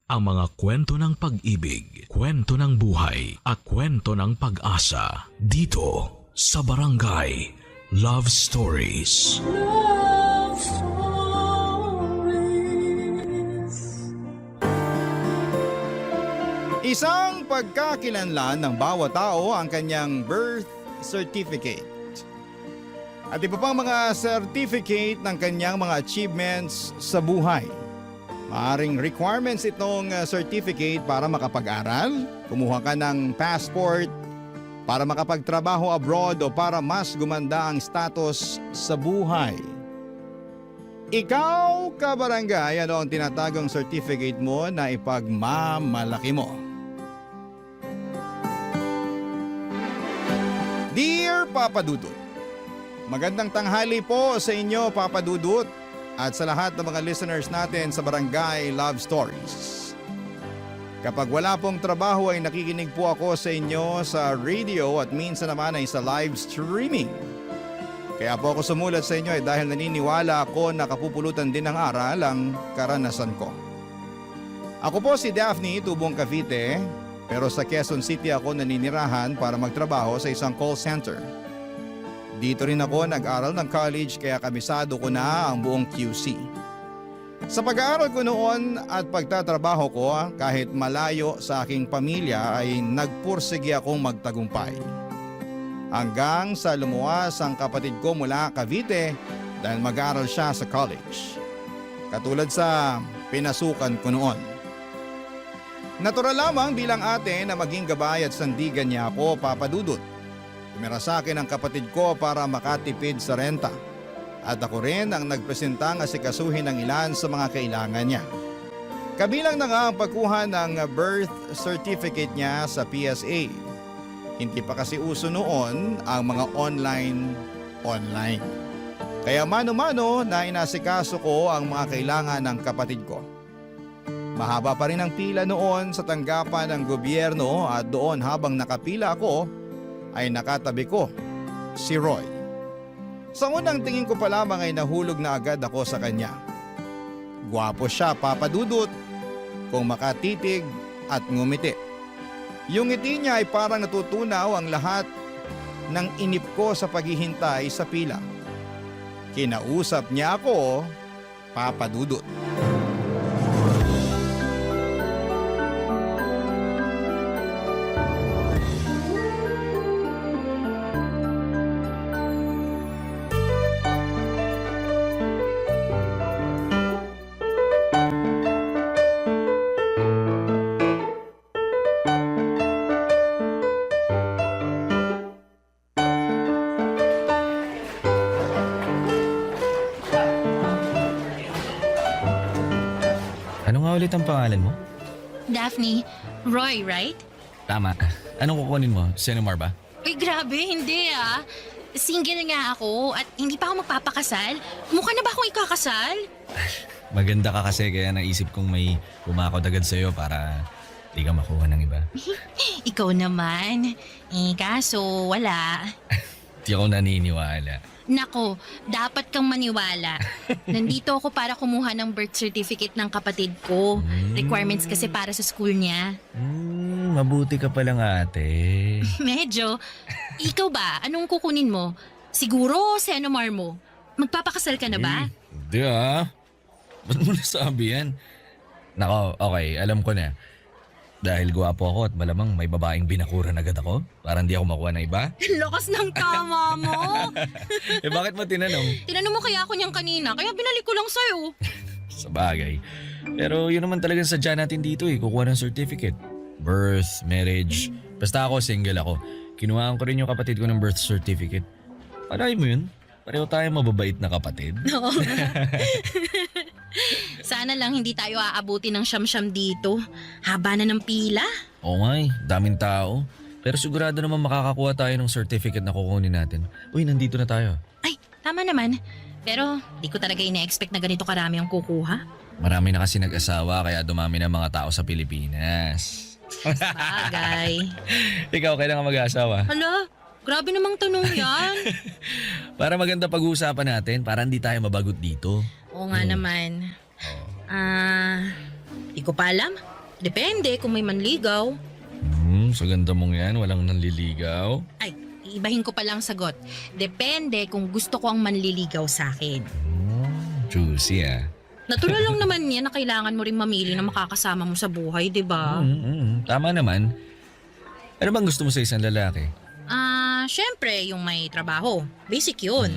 ang mga kwento ng pag-ibig, kwento ng buhay, at kwento ng pag-asa dito sa Barangay Love Stories. Love Stories. Isang pagkakilanlan ng bawat tao ang kanyang birth certificate. At iba pang mga certificate ng kanyang mga achievements sa buhay. Maaring requirements itong certificate para makapag-aral, kumuha ka ng passport, para makapagtrabaho abroad o para mas gumanda ang status sa buhay. Ikaw, kabarangay, ano ang tinatagong certificate mo na ipagmamalaki mo? Dear Papa Dudut, magandang tanghali po sa inyo, Papa Dudut, at sa lahat ng mga listeners natin sa Barangay Love Stories. Kapag wala pong trabaho ay nakikinig po ako sa inyo sa radio at minsan naman ay sa live streaming. Kaya po ako sumulat sa inyo ay dahil naniniwala ako na kapupulutan din ng aral ang karanasan ko. Ako po si Daphne, tubong Cavite, pero sa Quezon City ako naninirahan para magtrabaho sa isang call center. Dito rin ako nag-aral ng college kaya kabisado ko na ang buong QC. Sa pag-aaral ko noon at pagtatrabaho ko kahit malayo sa aking pamilya ay nagpursige akong magtagumpay. Hanggang sa lumuwas ang kapatid ko mula Cavite dahil mag-aaral siya sa college. Katulad sa pinasukan ko noon. Natural lamang bilang ate na maging gabay at sandigan niya ako, Papa Dudut. Tumira sa akin ang kapatid ko para makatipid sa renta. At ako rin ang nagpresentang asikasuhin ng ilan sa mga kailangan niya. Kabilang na nga ang pagkuha ng birth certificate niya sa PSA. Hindi pa kasi uso noon ang mga online. Kaya mano-mano na inasikaso ko ang mga kailangan ng kapatid ko. Mahaba pa rin ang pila noon sa tanggapan ng gobyerno at doon habang nakapila ako ay nakatabi ko si Roy. Sa unang tingin ko pa lamang ay nahulog na agad ako sa kanya. Gwapo siya, Papa Dudut, kung makatitig at ngumiti. Yung ngiti niya ay parang natutunaw ang lahat ng inip ko sa paghihintay sa pila. Kinausap niya ako, Papa Dudut. Ano nga ulit ang pangalan mo? Daphne, Roy, right? Tama. Anong kukunin mo? Senomar ba? Uy, grabe, hindi ah. Single nga ako at hindi pa ako magpapakasal. Mukha na ba akong ikakasal? Maganda ka kasi kaya naisip kong may pumakot agad sa'yo para di ka makuha ng iba. Ikaw naman. Kaso wala. Di ako naniniwala. Nako, dapat kang maniwala. Nandito ako para kumuha ng birth certificate ng kapatid ko. Requirements kasi para sa school niya. Mabuti ka palang ate. Medyo. Ikaw ba? Anong kukunin mo? Siguro Senomar mo. Magpapakasal ka na ba? Hindi Ba't mo nasabi yan? Nako, okay. Alam ko na. Dahil gwapo ako at malamang may babaeng binakuran agad ako para hindi ako makuha ng iba. Lakas ng tama mo. Bakit mo tinanong? Tinanong mo kaya ako niyang kanina, kaya binalik ko lang sa'yo. Sa bagay. Pero yun naman talagang sadya natin dito kukuha ng certificate. Birth, marriage. Basta ako, single ako. Kinuhaan ko rin yung kapatid ko ng birth certificate. Panahin mo yun. Pareho tayo mababait na kapatid. Oo. Sana lang hindi tayo aabuti ng siyam-siyam dito. Haba na ng pila. Oo nga daming tao. Pero sigurado naman makakakuha tayo ng certificate na kukunin natin. Uy, nandito na tayo. Ay, tama naman. Pero di ko talaga ina-expect na ganito karami ang kukuha. Marami na kasi nag-asawa kaya dumami na mga tao sa Pilipinas. Bagay. Ikaw, kailan ka mag-asawa? Hala, grabe namang tanong yan. Para maganda pag-uusapan natin, para hindi tayo mabagot dito. Oo nga naman. Di ko pa alam. Depende kung may manligaw. Sa ganda mong yan, walang nanliligaw. Ay, iibahin ko palang sagot. Depende kung gusto ko ang manliligaw sa akin. Juicy ah. Natural lang naman yan na kailangan mo rin mamili na makakasama mo sa buhay, di ba? Tama naman. Ano bang gusto mo sa isang lalaki? Syempre, yung may trabaho. Basic yun.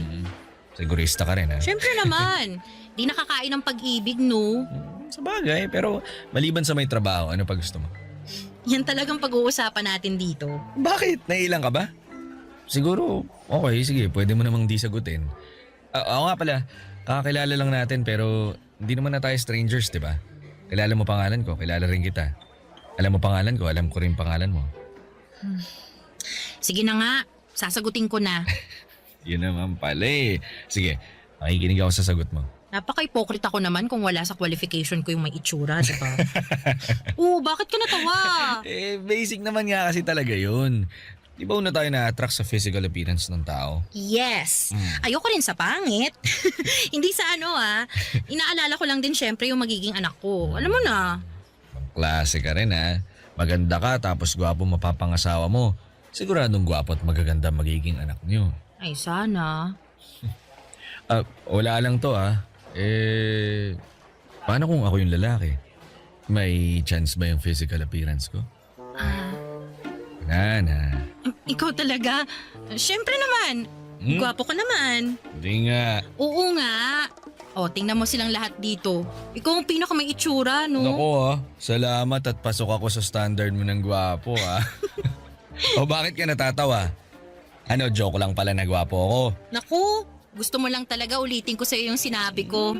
Sigurista ka rin ha? Syempre naman. Di nakakain ng pag-ibig, no? Sa bagay, pero maliban sa may trabaho, ano pa gusto mo? Yan talagang pag-uusapan natin dito. Bakit? Nailang ka ba? Siguro, okay, sige, pwede mo namang di sagutin. Ako nga pala, kakakilala lang natin pero hindi naman na tayo strangers, di ba? Kilala mo pangalan ko, kilala rin kita. Alam mo pangalan ko, alam ko rin pangalan mo. Sige na nga, sasagutin ko na. Yun naman pala eh. Sige, makikinig ako sa sagot mo. Napaka-hypocrite ako naman kung wala sa qualification ko yung may itsura, di ba? Oo, bakit ka natawa? Basic naman nga kasi talaga yun. Di ba una tayo na-attract sa physical appearance ng tao? Yes. Ayoko rin sa pangit. Hindi sa inaalala ko lang din syempre yung magiging anak ko. Alam mo na. Klase ka rin ha. Maganda ka tapos gwapo mapapangasawa mo. Siguradong gwapo at magaganda magiging anak niyo. Ay, sana. Wala lang to paano kung ako yung lalaki? May chance ba yung physical appearance ko? Na. Ikaw talaga. Syempre naman. Gwapo ka naman. Hindi nga. Oo nga. O, tingnan mo silang lahat dito. Ikaw ang pinaka may itsura, no? Naku salamat at pasok ako sa standard mo ng gwapo O bakit ka natatawa? Ano, joke lang pala na gwapo ako. Naku, gusto mo lang talaga ulitin ko sa iyo yung sinabi ko.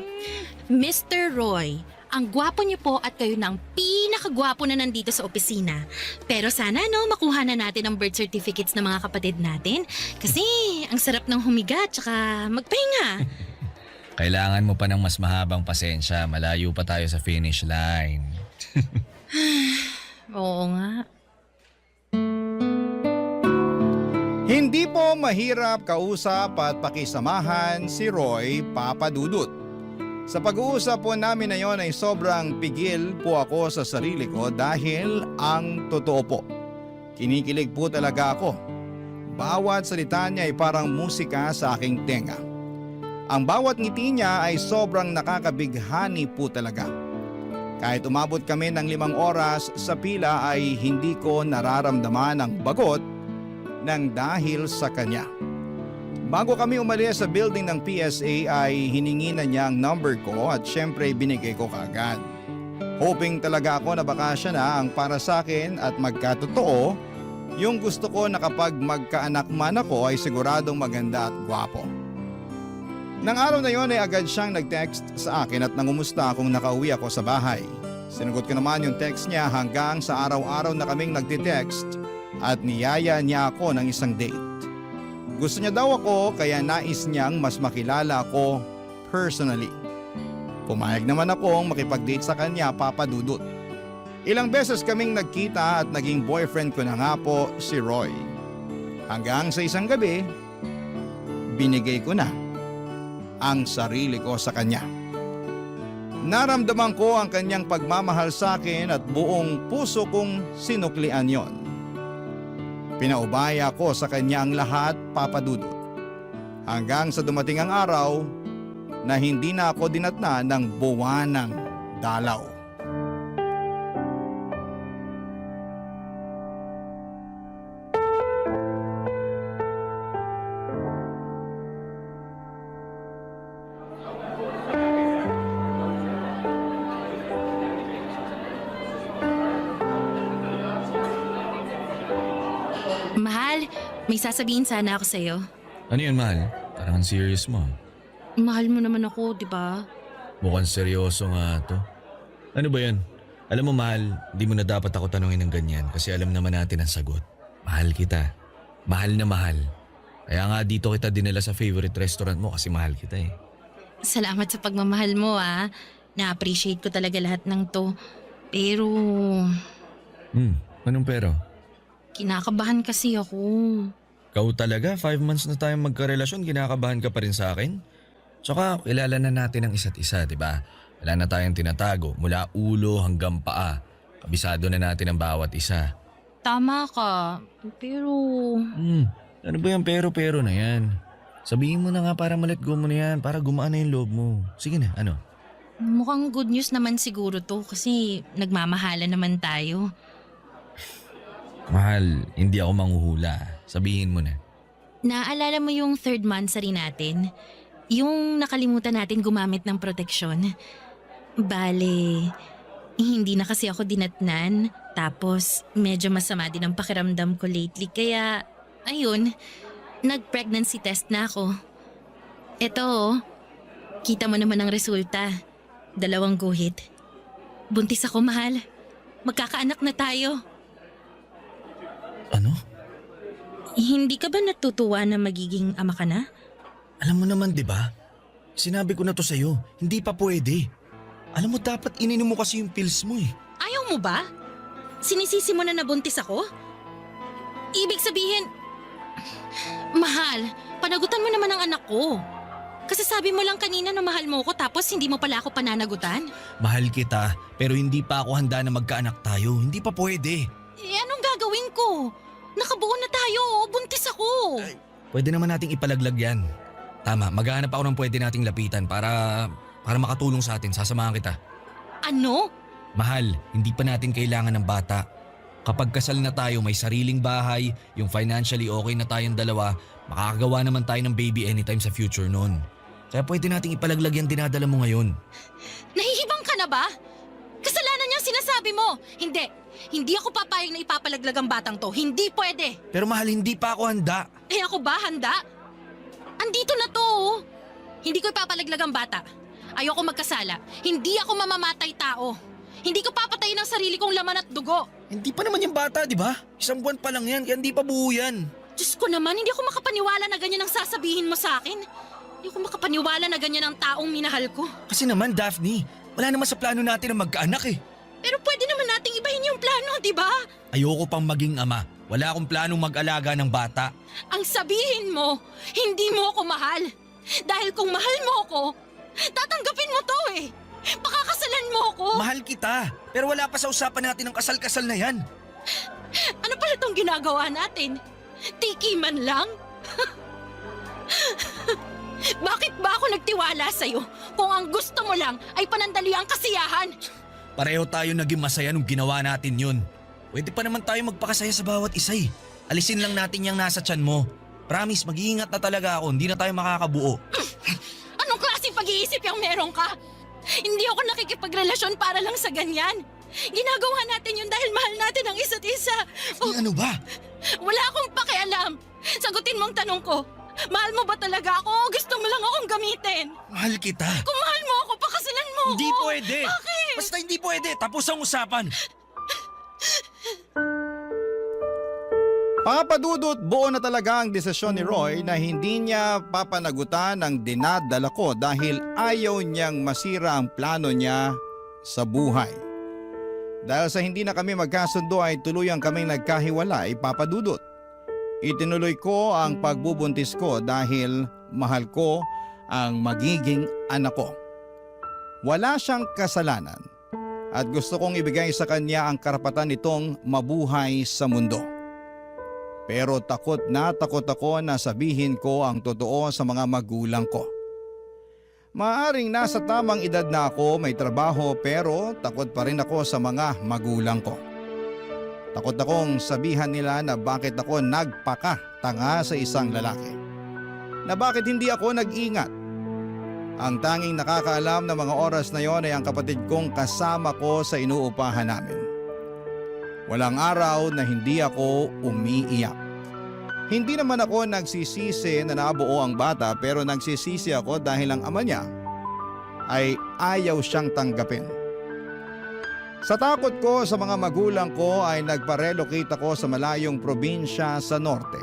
Mr. Roy, ang gwapo niyo po at kayo na ang pinakagwapo na nandito sa opisina. Pero sana makuha na natin ang birth certificates ng mga kapatid natin. Kasi ang sarap ng humiga at saka magpahinga. Kailangan mo pa ng mas mahabang pasensya. Malayo pa tayo sa finish line. Oo nga. Hindi po mahirap kausap at pakisamahan si Roy Papadudut. Sa pag-uusap po namin na yon ay sobrang pigil po ako sa sarili ko dahil ang totoo po, kinikilig po talaga ako. Bawat salita niya ay parang musika sa aking tenga. Ang bawat ngiti niya ay sobrang nakakabighani po talaga. Kahit umabot kami ng 5 oras sa pila ay hindi ko nararamdaman ang bagot nang dahil sa kanya. Bago kami umalis sa building ng PSA ay hiningi na niya ang number ko at syempre binigay ko kaagad. Hoping talaga ako na baka siya na ang para sa akin at magkatotoo yung gusto ko na kapag magkaanak man ako ay siguradong maganda at gwapo. Nang araw na yon ay agad siyang nag-text sa akin at nangumusta kung nakauwi ako sa bahay. Sinagot ko naman yung text niya hanggang sa araw-araw na kaming nagte-text at niyaya niya ako ng isang date. Gusto niya daw ako kaya nais niyang mas makilala ako personally. Pumayag naman akong makipag-date sa kanya, Papadudut. Ilang beses kaming nagkita at naging boyfriend ko na nga po si Roy. Hanggang sa isang gabi, binigay ko na ang sarili ko sa kanya. Naramdaman ko ang kanyang pagmamahal sa akin at buong puso kong sinuklian yon. Pinaubaya ko sa kanya ang lahat, Papadudut. Hanggang sa dumating ang araw na hindi na ako dinatna ng buwanang dalaw. Mahal, may sasabihin sana ako sa'yo. Ano yun, mahal? Parang ang serious mo. Mahal mo naman ako, di ba? Mukhang seryoso nga to. Ano ba yan? Alam mo, mahal, di mo na dapat ako tanungin ng ganyan kasi alam naman natin ang sagot. Mahal kita. Mahal na mahal. Kaya nga dito kita dinala sa favorite restaurant mo kasi mahal kita eh. Salamat sa pagmamahal mo Na-appreciate ko talaga lahat ng to. Pero Anong pero? kinakabahan kasi ako. Ikaw talaga, 5 months na tayong magkarelasyon, kinakabahan ka pa rin sa akin? Tsaka kilala na natin ang isa't isa, di ba? Wala na tayong tinatago mula ulo hanggang paa. Kabisado na natin ang bawat isa. Tama ka, pero... Ano ba yung pero na yan? Sabihin mo na nga para ma-let go mo na yan, para gumaan na yung loob mo. Sige na, ano? Mukhang good news naman siguro to kasi nagmamahala naman tayo. Mahal, hindi ako manghuhula. Sabihin mo na. Naaalala mo yung 3rd monthsary natin? Yung nakalimutan natin gumamit ng proteksyon? Bale, hindi na kasi ako dinatnan. Tapos medyo masama din ang pakiramdam ko lately kaya ayun, nag-pregnancy test na ako. Eto, kita mo naman ang resulta. 2 guhit. Buntis ako, mahal. Magkakaanak na tayo. Ano? Hindi ka ba natutuwa na magiging ama ka na? Alam mo naman, di ba? Sinabi ko na to sa'yo, hindi pa pwede. Alam mo, dapat ininom mo kasi yung pills mo eh. Ayaw mo ba? Sinisisi mo na nabuntis ako? Ibig sabihin, mahal, panagutan mo naman ang anak ko. Kasi sabi mo lang kanina na mahal mo ko tapos hindi mo pala ako pananagutan. Mahal kita, pero hindi pa ako handa na magkaanak tayo. Hindi pa pwede. Eh anong gagawin ko? Nakabuo na tayo, buntis ako. Pwede naman nating ipalaglag yan. Tama, maghahanap ako ng pwede nating lapitan para makatulong sa atin. Sasamahan kita. Ano? Mahal, hindi pa natin kailangan ng bata. Kapag kasal na tayo, may sariling bahay, yung financially okay na tayong dalawa, makakagawa naman tayo ng baby anytime sa future noon. Kaya pwede nating ipalaglag yung dinadala mo ngayon. Nahihibang ka na ba? Kasalanan niya ang sinasabi mo. Hindi ako papayag na ipapalaglag ang batang to. Hindi pwede. Pero mahal, hindi pa ako handa. Eh ako ba handa? Andito na to. Oh. Hindi ko ipapalaglag ang bata. Ayoko magkasala. Hindi ako mamamatay tao. Hindi ko papatayin ang sarili kong laman at dugo. Hindi pa naman yung bata, di ba? 1 buwan pa lang yan, kaya hindi pa buo yan. Diyos ko naman, hindi ako makapaniwala na ganyan ang sasabihin mo sa akin. Hindi ako makapaniwala na ganyan ang taong minahal ko. Kasi naman, Daphne, wala naman sa plano natin na magkaanak eh. Pero pwede naman nating ibahin yung plano, di ba? Ayoko pang maging ama. Wala akong planong mag-alaga ng bata. Ang sabihin mo, hindi mo ako mahal. Dahil kung mahal mo ako, tatanggapin mo to eh. Pakakasalan mo ako. Mahal kita, pero wala pa sa usapan natin ang kasal-kasal na yan. Ano pala itong ginagawa natin? Tiki man lang? Bakit ba ako nagtiwala sa'yo kung ang gusto mo lang ay panandali ang kasiyahan? Pareho tayo naging masaya nung ginawa natin yun. Pwede pa naman tayo magpakasaya sa bawat isa eh. Alisin lang natin yung nasa tiyan mo. Promise, mag-iingat na talaga ako. Hindi na tayo makakabuo. Anong klaseng pag-iisip yung meron ka? Hindi ako nakikipagrelasyon para lang sa ganyan. Ginagawa natin yun dahil mahal natin ang isa't isa. Ano ba? Wala akong pakialam. Sagutin mo ang tanong ko. Mahal mo ba talaga ako o gusto mo lang akong gamitin? Mahal kita. Kung mahal mo ako, pakasalan mo Hindi ako. pwede. Bakit? Basta hindi pwede. Tapos ang usapan. Papadudot, buo na talaga ang desisyon ni Roy na hindi niya papanagutan ang dinadala ko dahil ayaw niyang masira ang plano niya sa buhay. Dahil sa hindi na kami magkasundo ay tuluyang kaming nagkahiwalay, Papadudot. Itinuloy ko ang pagbubuntis ko dahil mahal ko ang magiging anak ko. Wala siyang kasalanan at gusto kong ibigay sa kanya ang karapatan nitong mabuhay sa mundo. Pero takot ako na sabihin ko ang totoo sa mga magulang ko. Maaring nasa tamang edad na ako, may trabaho pero takot pa rin ako sa mga magulang ko. Takot akong sabihan nila na bakit ako nagpakatanga sa isang lalaki. Na bakit hindi ako nag-ingat. Ang tanging nakakaalam na mga oras na yon ay ang kapatid kong kasama ko sa inuupahan namin. Walang araw na hindi ako umiiyak. Hindi naman ako nagsisisi na nabuo ang bata pero nagsisisi ako dahil ang ama niya ay ayaw siyang tanggapin. Sa takot ko sa mga magulang ko ay nagpa-relocate ako sa malayong probinsya sa norte.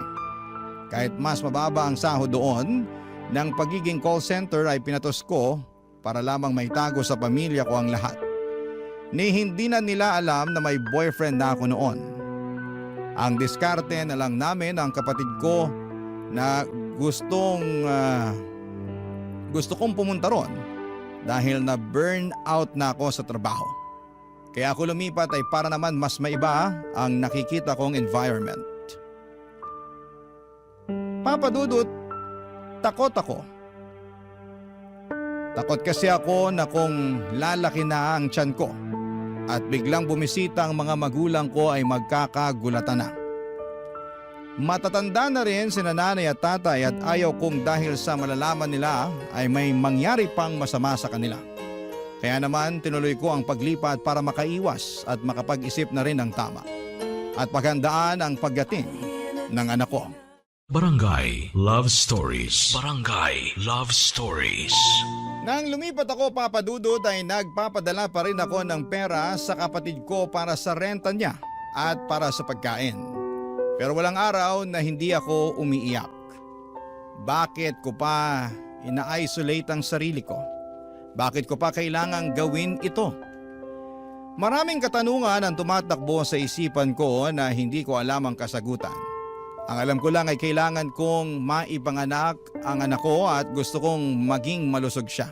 Kahit mas mababa ang sahod doon, ng pagiging call center ay pinatos ko para lamang maitago sa pamilya ko ang lahat. Ni hindi na nila alam na may boyfriend na ako noon. Ang diskarte na lang namin ang kapatid ko na gusto kong pumunta ron dahil na burn out na ako sa trabaho. Kaya ako lumipat ay para naman mas maiba ang nakikita kong environment. Papa Dudut, takot ako. Takot kasi ako na kung lalaki na ang tiyan ko at biglang bumisita ang mga magulang ko ay magkakagulatan na. Matatanda na rin si nanay at tatay at ayaw kong dahil sa malalaman nila ay may mangyari pang masama sa kanila. Kaya naman tinuloy ko ang paglipat para makaiwas at makapag-isip na rin ng tama. At paghandaan ang pagdating ng anak ko. Barangay Love Stories. Barangay Love Stories. Nang lumipat ako, Papa Dudut, ay nagpapadala pa rin ako ng pera sa kapatid ko para sa renta niya at para sa pagkain. Pero walang araw na hindi ako umiiyak. Bakit ko pa ina-isolate ang sarili ko? Bakit ko pa kailangang gawin ito? Maraming katanungan ang tumatakbo sa isipan ko na hindi ko alam ang kasagutan. Ang alam ko lang ay kailangan kong maipanganak ang anak ko at gusto kong maging malusog siya.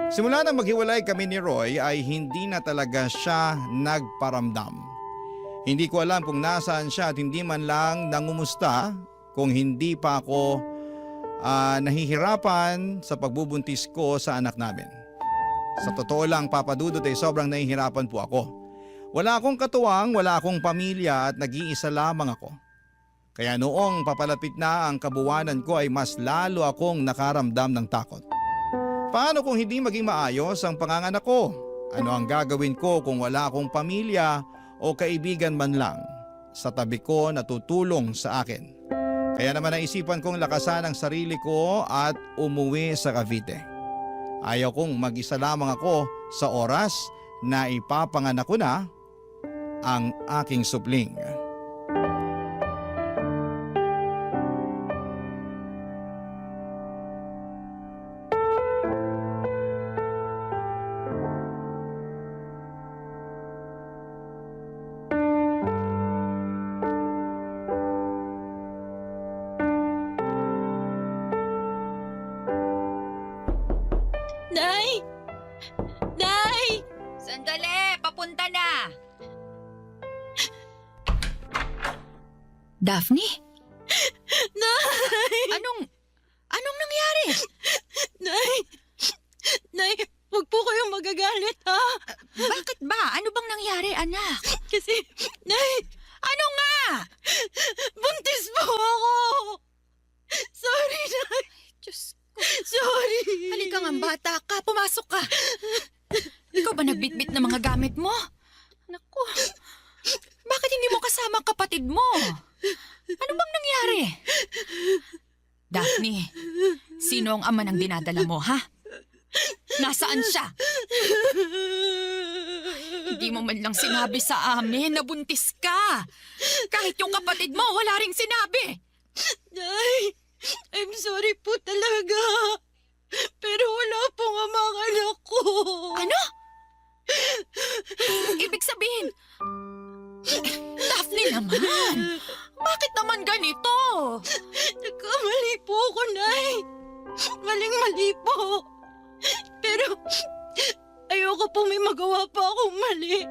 Simula nang maghiwalay kami ni Roy ay hindi na talaga siya nagparamdam. Hindi ko alam kung nasaan siya at hindi man lang nangumusta kung hindi pa ako nahihirapan sa pagbubuntis ko sa anak namin. Sa totoo lang, Papa Dudut, ay sobrang nahihirapan po ako. Wala akong katuwang, wala akong pamilya at nag-iisa lamang ako. Kaya noong papalapit na ang kabuwanan ko ay mas lalo akong nakaramdam ng takot. Paano kung hindi maging maayos ang panganganak ko? Ano ang gagawin ko kung wala akong pamilya o kaibigan man lang sa tabi ko na tutulong sa akin? Kaya naman naisipan kong lakasan ang sarili ko at umuwi sa Cavite. Ayaw kong mag-isa lamang ako sa oras na ipapanganak ko na ang aking supling. Nay! Nay! Sandali! Papunta na! Daphne? Nay! Anong nangyari? Nay! Nay, huwag po kayong magagalit, ha? Bakit ba? Ano bang nangyari, anak? Kasi, Nay, Ano nga? buntis po ako! Sorry, Nay. Diyos, Sorry. halika nga bata ka. Pumasok ka. Ikaw ba nagbitbit ng mga gamit mo? Naku, bakit hindi mo kasama ang kapatid mo? Ano bang nangyari? Daphne, sino ang ama ng dinadala mo, ha? Nasaan siya? Hindi mo man lang sinabi sa amin na buntis ka. Kahit yung kapatid mo, wala ring sinabi. Nay, I'm sorry po talaga. Pero wala pong ama ang anak ko. Ano? Ibig sabihin, Daphne naman, bakit naman ganito? Nagkamali po ako, Nay. Maling-mali po. Pero ayoko po may magawa pa akong mali.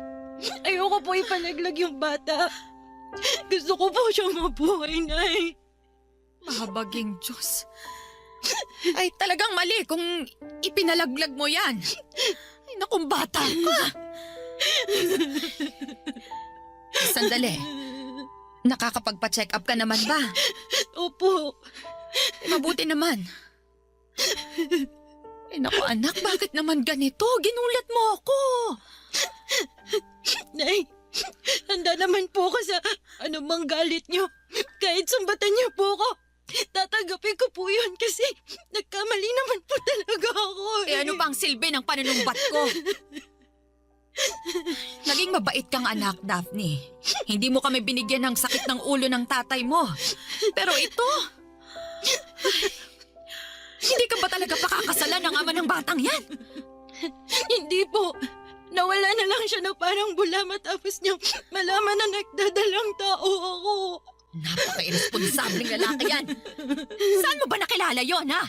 Ayoko po ipalaglag yung bata. Gusto ko po siyang mabuhay, Nay. Mahabaging Diyos. Ay, talagang mali kung ipinalaglag mo yan. Ay, nakong bata ka. Sandali. Nakakapagpa-check up ka naman ba? Opo. Mabuti naman. Ay, naku anak, bakit naman ganito? Ginulat mo ako. Nay, handa naman po ako sa anumang galit niyo. Kahit sumbatan niyo po ako, tatanggapin ko po yun kasi nagkamali naman po talaga ako. Eh ano bang silbi ng panunumbat ko? Naging mabait kang anak, Daphne. Hindi mo kami binigyan ng sakit ng ulo ng tatay mo. Pero ito... Hindi ka ba talaga pakakasalan ng ama ng batang yan? Hindi po. Nawala na lang siya na parang bula matapos niyang malaman na nagdadalang tao ako. Napaka-irresponsableng lalaki yan. Saan mo ba nakilala yon, ha?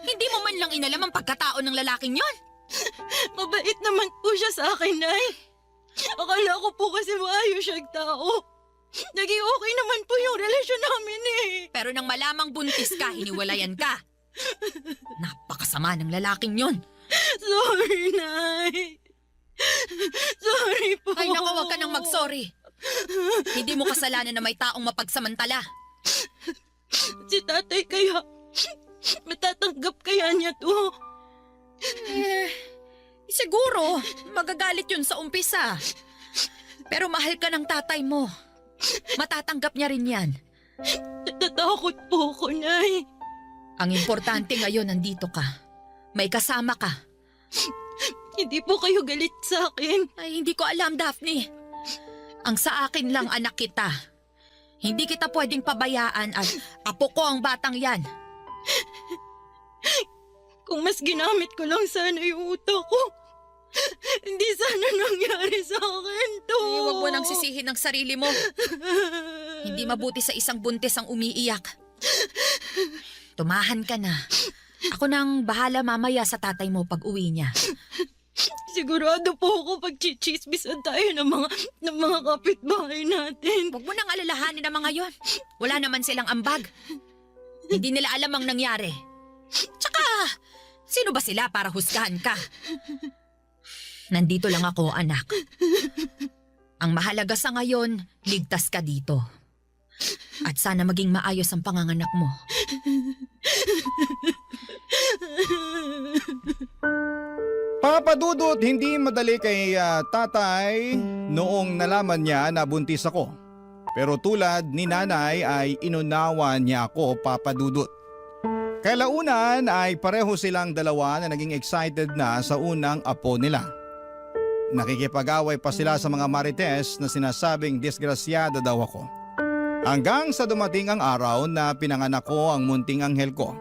Hindi mo man lang inalam ang pagkatao ng lalaking yon. Mabait naman po siya sa akin, Nay. Akala ko po kasi maayos siyang tao. Naging okay naman po yung relasyon namin eh. Pero nang malamang buntis ka, hiniwalayan ka. Napakasama ng lalaking yon. Sorry, Nay. Sorry po. Ay naku, huwag ka nang mag-sorry. Hindi mo kasalanan na may taong mapagsamantala. Si tatay kaya, matatanggap kaya niya to? Siguro, magagalit yun sa umpisa. Pero mahal ka ng tatay mo. Matatanggap niya rin yan. Natatakot po ako, Nay. Ang importante ngayon, nandito ka. May kasama ka. Hindi po kayo galit sa akin. Ay, hindi ko alam, Daphne. Ang sa akin lang, anak kita. Hindi kita pwedeng pabayaan at apo ko ang batang yan. Kung mas ginamit ko lang sana yung utak ko, hindi sana nangyari sa akin to. Ay, huwag mo nang sisihin ang sarili mo. Hindi mabuti sa isang buntis ang umiiyak. Tumahan ka na. Ako nang bahala mamaya sa tatay mo pag uwi niya. Sigurado po ako pagchichismisan tayo ng mga kapitbahay natin. Huwag mo nang alalahanin ang mga yon. Wala naman silang ambag. Hindi nila alam ang nangyari. Tsaka, sino ba sila para husgahan ka? Nandito lang ako, anak. Ang mahalaga sa ngayon, ligtas ka dito. At sana maging maayos ang panganganak mo. Papa Dudut, hindi madali kay tatay noong nalaman niya na buntis ako. Pero tulad ni nanay ay inunawa niya ako, Papa Dudut. Kalaunan ay pareho silang dalawa na naging excited na sa unang apo nila. Nakikipag-away pa sila sa mga marites na sinasabing disgrasyada daw ako. Hanggang sa dumating ang araw na pinanganak ko ang munting anghel ko.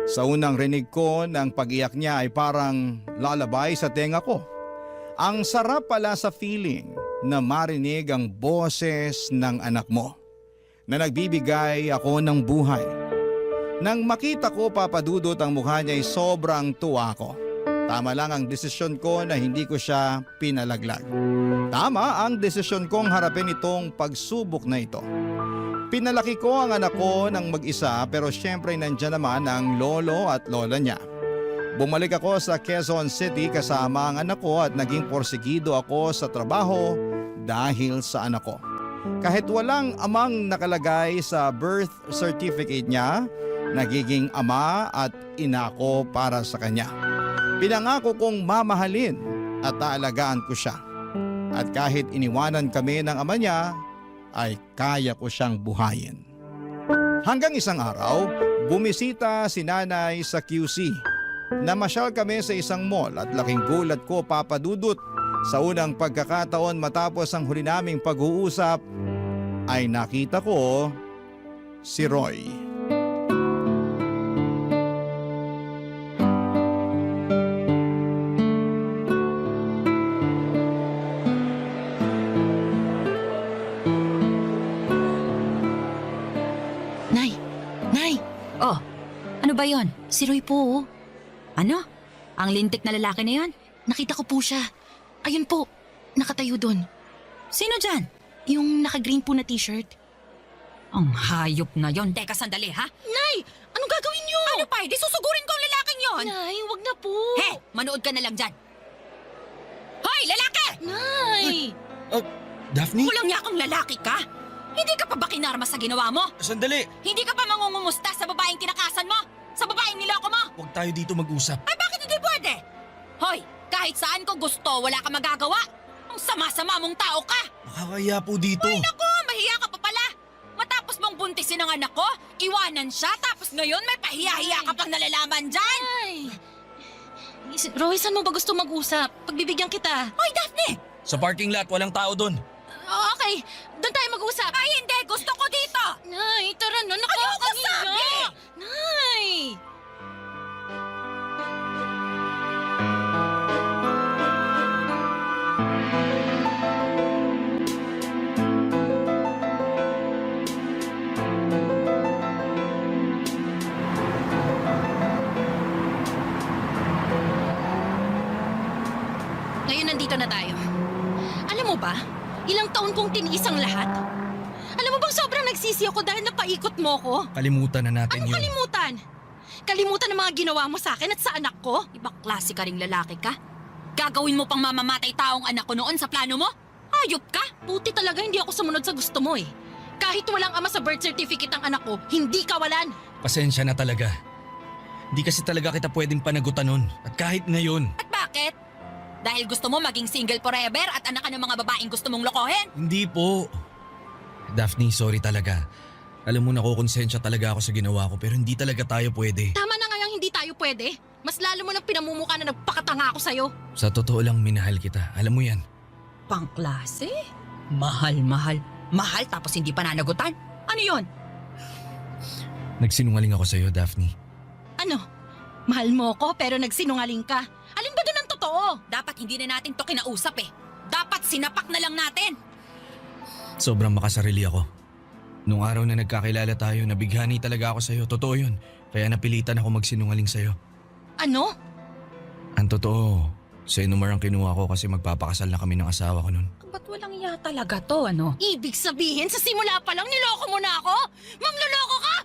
Sa unang rinig ko ng pag-iyak niya ay parang lalabay sa tenga ko. Ang sarap pala sa feeling na marinig ang boses ng anak mo na nagbibigay ako ng buhay. Nang makita ko, Papa Dudut, ang mukha niya ay sobrang tuwa ko. Tama lang ang desisyon ko na hindi ko siya pinalaglag. Tama ang desisyon kong harapin itong pagsubok na ito. Pinalaki ko ang anak ko ng mag-isa pero syempre nandyan naman ang lolo at lola niya. Bumalik ako sa Quezon City kasama ang anak ko at naging porsigido ako sa trabaho dahil sa anak ko. Kahit walang amang nakalagay sa birth certificate niya, nagiging ama at ina ko para sa kanya. Pinangako kong mamahalin at aalagaan ko siya. At kahit iniwanan kami ng ama niya, ay kaya ko siyang buhayin. Hanggang isang araw, bumisita si nanay sa QC. Namasyal kami sa isang mall at laking gulat ko, Papa Dudut. Sa unang pagkakataon matapos ang huli naming pag-uusap, ay nakita ko si Roy. Oh, ano ba yon? Si Roy po. Ano? Ang lintik na lalaki na yon? Nakita ko po siya. Ayun po, nakatayo doon. Sino dyan? Yung naka-green po na t-shirt. Ang hayop na yon. Teka, sandali ha? Nay! Anong gagawin niyo? Ano pa? Di susugurin ko ang lalaking yon? Nay, wag na po. He! Manood ka na lang dyan. Hoy, lalaki! Nay! Daphne? Kulang niya akong lalaki ka? Hindi ka pa ba kinarma sa ginawa mo? Sandali! Hindi ka pa mangungumusta sa babaeng kinakasan mo? Sa babaeng niloko mo? Huwag tayo dito mag-usap. Ay, bakit hindi pwede? Hoy, kahit saan ko gusto, wala ka magagawa. Ang sama-sama mong tao ka. Nakakaya po dito. Ay, naku, mahiya ka pa pala. Matapos mong buntisin ang anak ko, iwanan siya, tapos ngayon may pahiya-hiya ka pang nalalaman dyan. Ay! Roy, saan mo ba gusto mag-usap? Pagbibigyan kita. Hoy, Daphne! Sa parking lot, walang tao doon. Okay, doon tayo mag-usap. Ay, hindi! Gusto ko dito! Nay, tara na. Ayoko sabi! Nay! Ngayon nandito na tayo. Ilang taon kong tiniis ang lahat. Alam mo bang sobrang nagsisi ako dahil napaikot mo ko? Kalimutan na natin Anong yun. kalimutan? Kalimutan ang mga ginawa mo sa akin at sa anak ko? Ibang klase ka ring lalaki ka? Gagawin mo pang mamamatay taong anak ko noon sa plano mo? Hayop ka! Buti talaga hindi ako sumunod sa gusto mo eh. Kahit walang ama sa birth certificate ang anak ko, hindi kawalan. Pasensya na talaga. Hindi kasi talaga kita pwedeng panagutan nun. At kahit ngayon, At bakit? Dahil gusto mo maging single forever at anak ka ng mga babaeng gusto mong lokohin? hindi po. Daphne, sorry talaga. Alam mo, nakukonsensya talaga ako sa ginawa ko pero hindi talaga tayo pwede. Tama na ngayang hindi tayo pwede. Mas lalo mo nang pinamumukha na nagpakatanga ako sa'yo. Sa totoo lang, minahal kita. Alam mo yan. Pangklase? Mahal. Mahal tapos hindi pananagutan? Ano yon? Nagsinungaling ako sa'yo, Daphne. Ano? Mahal mo ko pero nagsinungaling ka. Alin ba doon ang totoo? Dapat hindi na natin to kinausap eh. Dapat sinapak na lang natin. Sobrang makasarili ako. Nung araw na nagkakilala tayo, nabighani talaga ako sa'yo. Totoo yun. Kaya napilitan ako magsinungaling sa'yo. Ano? Ang totoo, sa Inumar ang kinuha ko kasi magpapakasal na kami ng asawa ko nun. Ba't walang iya talaga to, ano? Ibig sabihin sa simula pa lang niloko mo na ako? Mangloloko ka?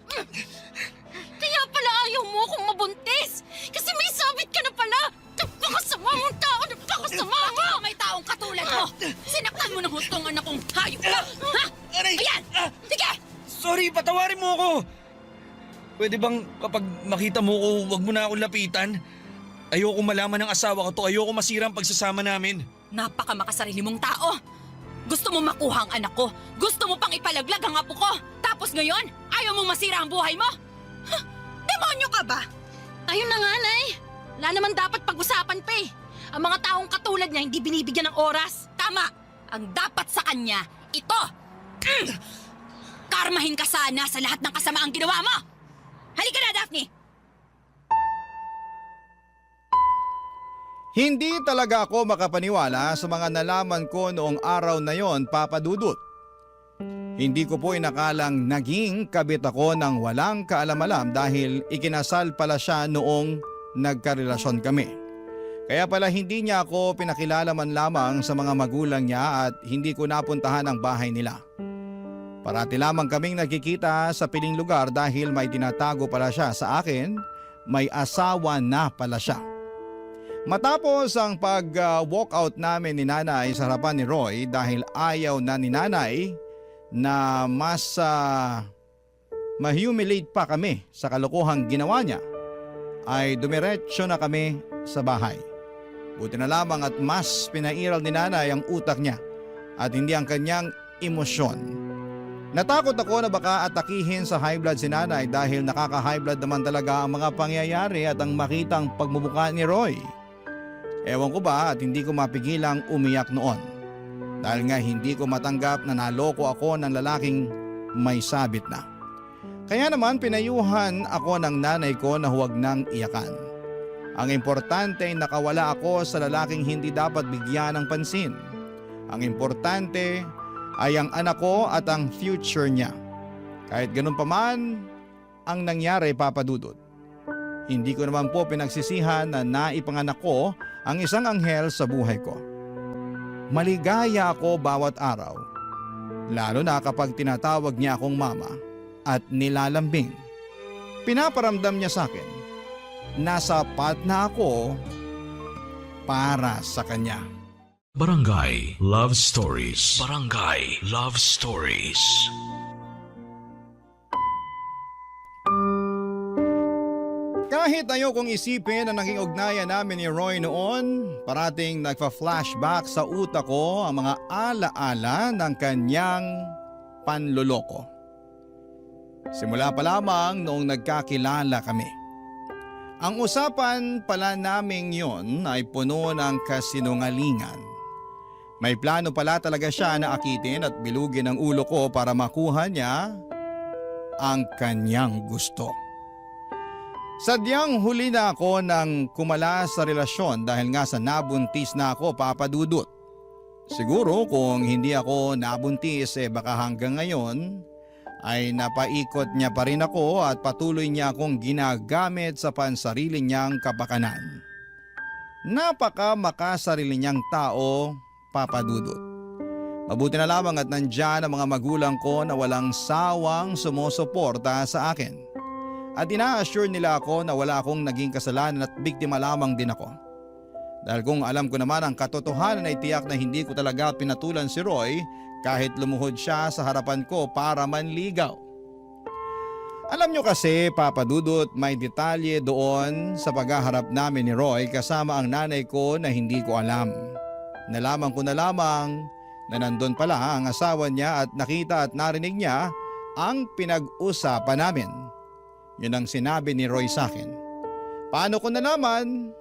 Kaya pala ayaw mo akong mabuntis. Kasi may sabit ka na pala. Napakasama mong tao. Napakasama mo. May taong katulad mo. Sinaktan mo ng hustong anak kong hayop ka. Ha? Ayan! Sige! Sorry, patawarin mo ako! Pwede bang kapag makita mo ko, wag mo na akong lapitan? Ayoko malaman ng asawa ko to, ayoko masira ang pagsasama namin. Napaka makasarili mong tao. Gusto mo makuha ang anak ko. Gusto mo pang ipalaglag ang apo ko. Tapos ngayon, ayaw mong masira ang buhay mo? Huh? Demonyo ka ba? Ayun na nga, Nay. Wala naman dapat pag-usapan pa eh. Ang mga taong katulad niya hindi binibigyan ng oras. Tama! Ang dapat sa kanya, ito! Karmahin ka sana sa lahat ng kasamaang ginawa mo! Halika na, Daphne! Hindi talaga ako makapaniwala sa mga nalaman ko noong araw na yon, Papa Dudut. Hindi ko po inakalang naging kabit ako ng walang kaalam-alam dahil ikinasal pala siya noong nagkarelasyon kami. Kaya pala hindi niya ako pinakilala man lamang sa mga magulang niya at hindi ko napuntahan ang bahay nila. Parati lamang kaming nagkikita sa piling lugar dahil may tinatago pala siya sa akin, may asawa na pala siya. Matapos ang pag-walkout namin ni Nanay sa harapan ni Roy dahil ayaw na ni Nanay na mas ma-humiliate pa kami sa kalokohang ginawa niya, ay dumiretso na kami sa bahay. Buti na lamang at mas pinairal ni Nanay ang utak niya at hindi ang kanyang emosyon. Natakot ako na baka atakihin sa high blood si Nanay dahil nakaka-high blood naman talaga ang mga pangyayari at ang makitang pagmubuka ni Roy. Ewan ko ba at hindi ko mapigilang umiyak noon. Dahil nga hindi ko matanggap na naloko ako ng lalaking may sabit na. Kaya naman pinayuhan ako ng nanay ko na huwag nang iyakan. Ang importante ay nakawala ako sa lalaking hindi dapat bigyan ng pansin. Ang importante ay ang anak ko at ang future niya. Kahit ganun pa man ang nangyari, Papa Dudut. Hindi ko naman po pinagsisihan na naipanganak ko ang isang anghel sa buhay ko. Maligaya ako bawat araw, lalo na kapag tinatawag niya akong mama at nilalambing. Pinaparamdam niya sa akin na sapat na ako para sa kanya. Barangay Love Stories. Barangay Love Stories. Kahit ayokong isipin ang naging ugnayan namin ni Roy noon, parating nagpa-flashback sa utak ko ang mga alaala ng kanyang panloloko. Simula pa lamang noong nagkakilala kami. Ang usapan pala naming yon ay puno ng kasinungalingan. May plano pala talaga siya na akitin at bilugin ang ulo ko para makuha niya ang kanyang gusto. Sadyang huli na ako ng kumala sa relasyon dahil nga sa nabuntis na ako, Papa Dudut. Siguro kung hindi ako nabuntis baka hanggang ngayon ay napaikot niya pa rin ako at patuloy niya akong ginagamit sa pansarili niyang kapakanan. Napaka makasarili niyang tao, Papa Dudut. Mabuti na lamang at nandyan ang mga magulang ko na walang sawang sumusuporta sa akin. At ina-assure nila ako na wala akong naging kasalanan at biktima lamang din ako. Dahil kung alam ko naman ang katotohanan ay tiyak na hindi ko talaga pinatulan si Roy kahit lumuhod siya sa harapan ko para manligaw. Alam nyo kasi, Papa Dudut, may detalye doon sa paghaharap namin ni Roy kasama ang nanay ko na hindi ko alam. Nalaman ko na lamang na nandun pala ang asawa niya at nakita at narinig niya ang pinag-usapan namin. Yun ang sinabi ni Roy sa akin. Paano ko nalaman?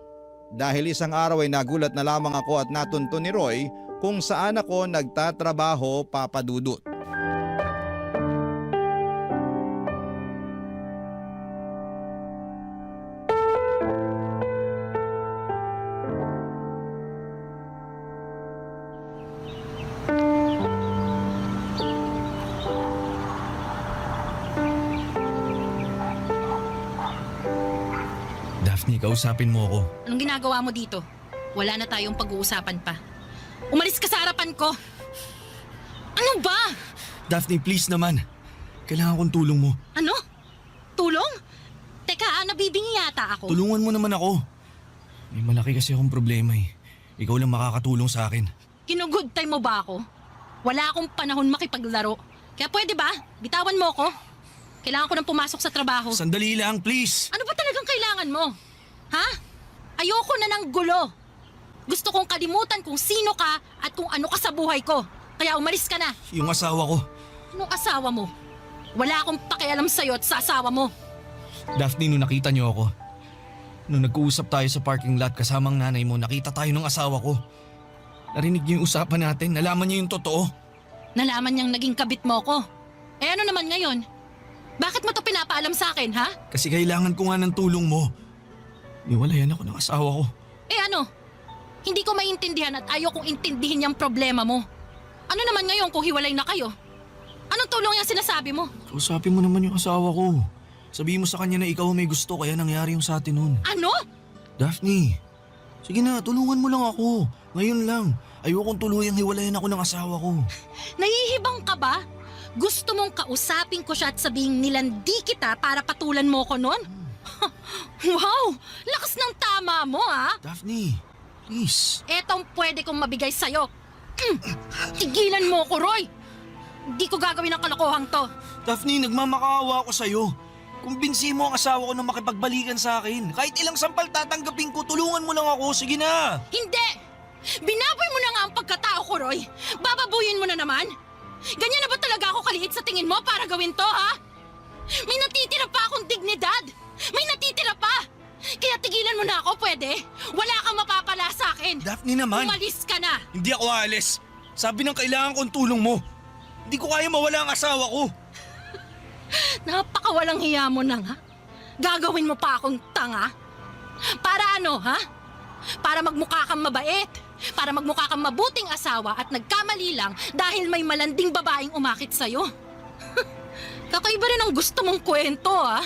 Dahil isang araw ay nagulat na lamang ako at natunto ni Roy kung saan ako nagtatrabaho, Papa Dudut. Daphne, kausapin mo ako. Anong ginagawa mo dito? Wala na tayong pag-uusapan pa. Umalis ka sa harapan ko! Ano ba? Daphne, please naman. Kailangan kong tulong mo. Ano? Tulong? Teka, nabibingi yata ako. Tulungan mo naman ako. May malaki kasi akong problema eh. Ikaw lang makakatulong sa akin. Kinugood time mo ba ako? Wala akong panahon makipaglaro. Kaya pwede ba? Bitawan mo ako. Kailangan ko nang pumasok sa trabaho. Sandali lang, please. Ano ba talagang kailangan mo? Ha? Ayoko na ng gulo. Gusto kong kalimutan kung sino ka at kung ano ka sa buhay ko. Kaya umalis ka na. Yung asawa ko. Anong asawa mo? Wala akong pakialam sa'yo at sa asawa mo. Daphne, nung nakita niyo ako. Nung nag-uusap tayo sa parking lot kasamang nanay mo, nakita tayo ng asawa ko. Narinig niyo yung usapan natin, nalaman niyo yung totoo. Nalaman niyang naging kabit mo ko. Eh ano naman ngayon? Bakit mo to pinapaalam sa akin, ha? Kasi kailangan ko nga ng tulong mo. Niwalayan ako ng asawa ko. Eh ano? Hindi ko maintindihan at ayaw kong intindihin yung problema mo. Ano naman ngayon kung hiwalay na kayo? Anong tulong yung sinasabi mo? Kausapin mo naman yung asawa ko. Sabihin mo sa kanya na ikaw may gusto kaya nangyari yung sa atin nun. Ano? Daphne, sige na, tulungan mo lang ako. Ngayon lang. Ayokong tuluyang hiwalayan ako ng asawa ko. Nahihibang ka ba? Gusto mong kausapin ko siya at sabihin nilandi kita para patulan mo ko nun? Wow! Lakas ng tama mo, ha? Daphne, please. Etong pwede kong mabigay sa'yo. Tigilan mo ko, Roy! Hindi ko gagawin ang kalokohang to. Daphne, nagmamakaawa ako sa'yo. Kumbinsi mo ang asawa ko na makipagbalikan sa akin. Kahit ilang sampal tatanggapin ko, tulungan mo lang ako. Sige na. Hindi! Binaboy mo na nga ang pagkatao ko, Roy. Bababuyin mo na naman. Ganyan na ba talaga ako kaliit sa tingin mo para gawin to, ha? May natitira pa akong dignidad. May natitira pa. Kaya tigilan mo na ako, pwede? Wala kang mapapala sa akin. Daphne naman. Umalis ka na. Hindi ako aalis. Sabi ng kailangan kong tulong mo. Hindi ko kaya mawala ang asawa ko. Napakawalang hiya mo na nga. Gagawin mo pa akong tanga? Para ano, ha? Para magmukha kang mabait. Para magmukha kang mabuting asawa at nagkamali lang dahil may malanding babaeng umakit sa'yo. Kakaiba rin ang gusto mong kwento, ha?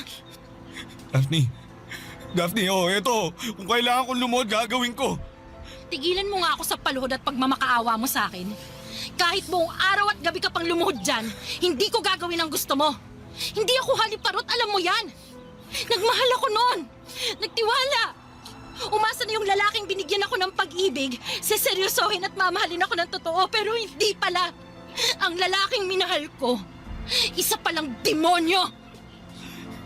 Daphne, oh, eto. Kung kailangan kong lumuhod, gagawin ko. Tigilan mo nga ako sa paluhod at pagmamakaawa mo sa akin. Kahit buong araw at gabi ka pang lumuhod dyan, hindi ko gagawin ang gusto mo. Hindi ako haliparot, alam mo yan. Nagmahal ako noon. Nagtiwala. Umasa na yung lalaking binigyan ako ng pag-ibig, seseryosohin at mamahalin ako ng totoo, pero hindi pala. Ang lalaking minahal ko, isa palang demonyo.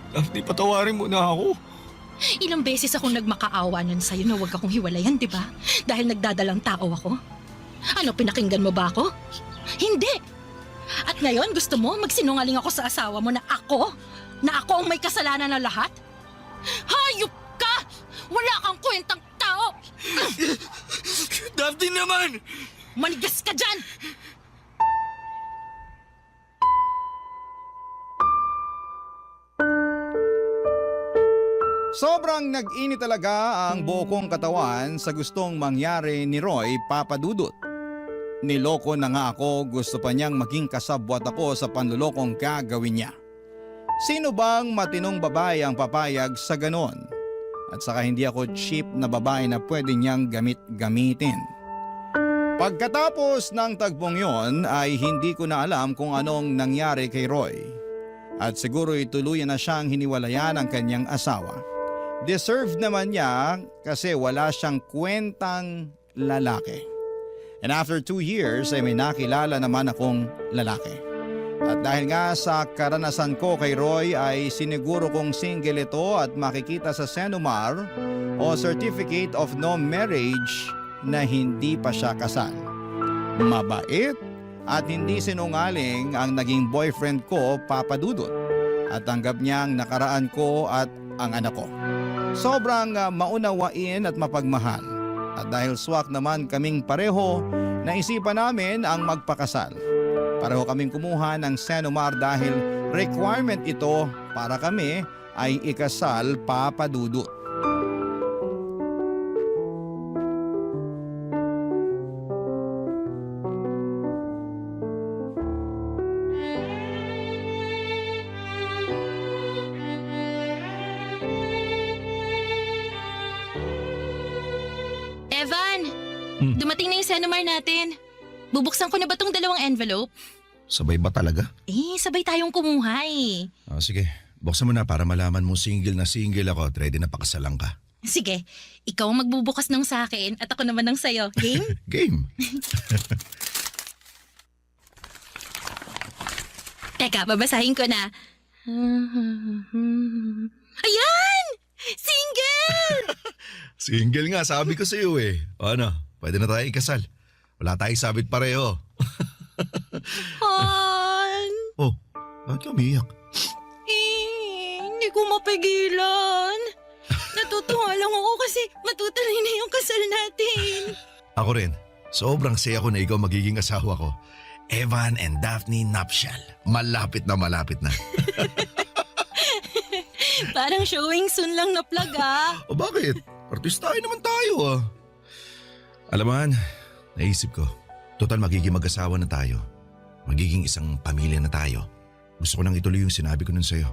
Daphne, patawarin mo na ako. Ilang beses akong nagmakaawa nun sa'yo na huwag akong hiwalayan, di ba? Dahil nagdadalang tao ako. Ano, pinakinggan mo ba ako? Hindi. At ngayon, gusto mo magsinungaling ako sa asawa mo na ako ang may kasalanan na lahat? Hayop ka! Wala kang kwentang tao! Daphne naman! Manigas ka dyan! Sobrang nag-init talaga ang buo kong katawan sa gustong mangyari ni Roy, Papa Dudut. Niloko na nga ako, gusto pa niyang maging kasabwat ako sa panlulokong gagawin niya. Sino bang matinong babae ang papayag sa ganon? At saka hindi ako cheap na babae na pwede niyang gamitin. Pagkatapos ng tagpong yon ay hindi ko na alam kung anong nangyari kay Roy. At siguro tuluyan na siyang hiniwalayan ng kanyang asawa. Deserved naman niya kasi wala siyang kwentang lalaki. And after 2 years ay may nakilala naman akong lalaki. At dahil nga sa karanasan ko kay Roy ay siniguro kong single ito at makikita sa Senomar o Certificate of No Marriage na hindi pa siya kasal. Mabait at hindi sinungaling ang naging boyfriend ko, Papa Dudut. At tanggap niyang nakaraan ko at ang anak ko. Sobrang maunawain at mapagmahal. At dahil swak naman kaming pareho, naisipan namin ang magpakasal. Pareho kaming kumuha ng Senomar dahil requirement ito para kami ay ikasal, Papa Dudut. Evan, dumating na yung Senomar natin. Bubuksan ko na ba tong 2 envelope? Sabay ba talaga? Sabay tayong kumuha eh. Sige, buksan mo na para malaman mo single na single ako at ready na pakasalan ka. Sige, ikaw ang magbubukas ng sa akin at ako naman ng sayo. Game? Game! Teka, babasahin ko na. Ayan! Single! Single nga, sabi ko sa'yo eh. O ano, pwede na tayo ikasal. Wala tayong sabit pareho. Han! Oh, bakit ka umiyak? Hindi ko mapigilan. Natutuwa lang ako kasi matutuloy na yung kasal natin. Ako rin, sobrang saya ko na ikaw magiging asawa ko. Evan and Daphne Nuptial. Malapit na malapit na. Parang showing soon lang na plug O bakit? Artistahin naman tayo ah. Alam mo Han, naisip ko, total magiging mag-asawa na tayo. Magiging isang pamilya na tayo. Gusto ko nang ituloy yung sinabi ko nun sa'yo.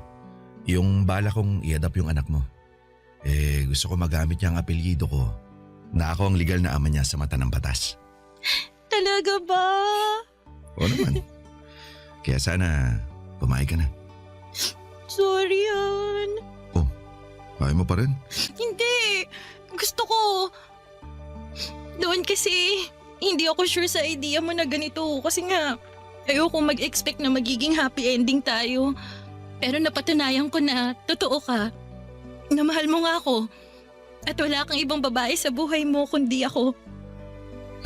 Yung bala kong i-adapt yung anak mo. Gusto ko magamit niya ang apelyido ko na ako ang legal na ama niya sa mata ng batas. Talaga ba? Oo naman. Kaya sana pumayag ka na. Sorry, Han. Oh, kaya mo pa rin? Hindi. Gusto ko. Doon kasi, hindi ako sure sa idea mo na ganito. Kasi nga, ayoko mag-expect na magiging happy ending tayo. Pero napatunayan ko na totoo ka. Na mahal mo nga ako. At wala kang ibang babae sa buhay mo kundi ako.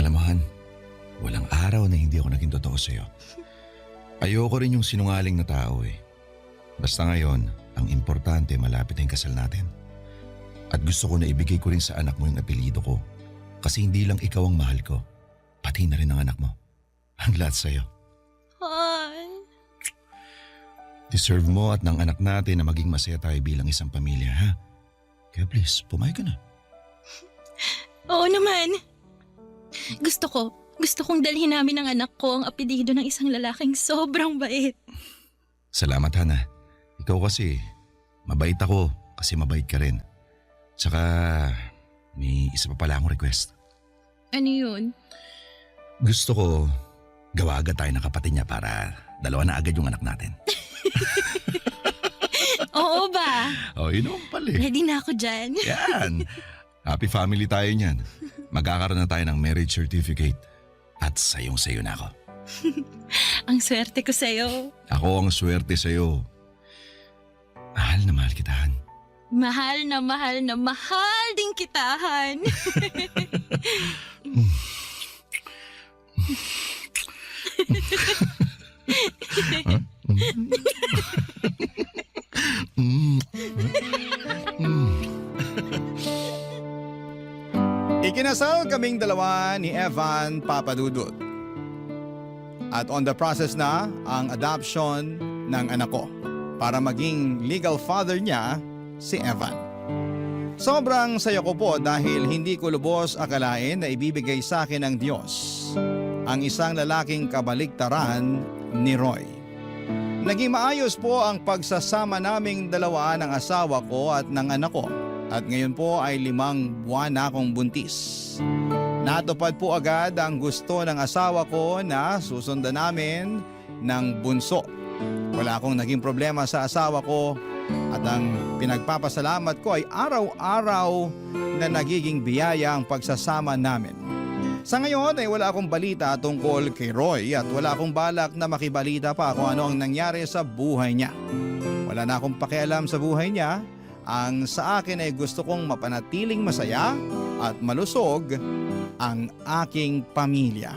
Alam mo Han, walang araw na hindi ako naging totoo sa'yo. Ayoko rin yung sinungaling na tao eh. Basta ngayon, ang importante malapit na yung kasal natin. At gusto ko na ibigay ko rin sa anak mo yung apelyido ko. Kasi hindi lang ikaw ang mahal ko, pati na rin ang anak mo. Ang lahat sa'yo. Han. Deserve mo at ng anak natin na maging masaya tayo bilang isang pamilya, ha? Kaya please, pumayag ka na. Oo naman. Gusto kong dalhin namin ang anak ko ang apelyido ng isang lalaking sobrang bait. Salamat, Hana. Ikaw kasi, mabait ako kasi mabait ka rin. Tsaka, may isa pa pala akong request. Ano yun? Gusto ko, gawa agad tayo ng kapatid niya para 2 na agad yung anak natin. Oo ba? Oh, yun naman pala eh. Ready na ako dyan. Yan. Happy family tayo niyan. Magkakaroon na tayo ng marriage certificate. At sayong-sayo na ako. Ang swerte ko sa'yo. Ako ang swerte sa'yo. Mahal na mahal kita, Han. Mahal na mahal na mahal din kitahan. Ikinasal kaming dalawa ni Evan, Papa Dudut. At on the process na ang adoption ng anak ko para maging legal father niya si Evan. Sobrang saya ko po dahil hindi ko lubos akalain na ibibigay sa akin ng Diyos ang isang lalaking kabaligtaran ni Roy. Naging maayos po ang pagsasama naming dalawa ng asawa ko at ng anak ko. At ngayon po ay 5 buwan na akong buntis. Natupad po agad ang gusto ng asawa ko na susundan namin ng bunso. Wala akong naging problema sa asawa ko at ang pinagpapasalamat ko ay araw-araw na nagiging biyaya ang pagsasama namin. Sa ngayon ay wala akong balita tungkol kay Roy at wala akong balak na makibalita pa kung ano ang nangyari sa buhay niya. Wala na akong pakialam sa buhay niya. Ang sa akin ay gusto kong mapanatiling masaya at malusog ang aking pamilya.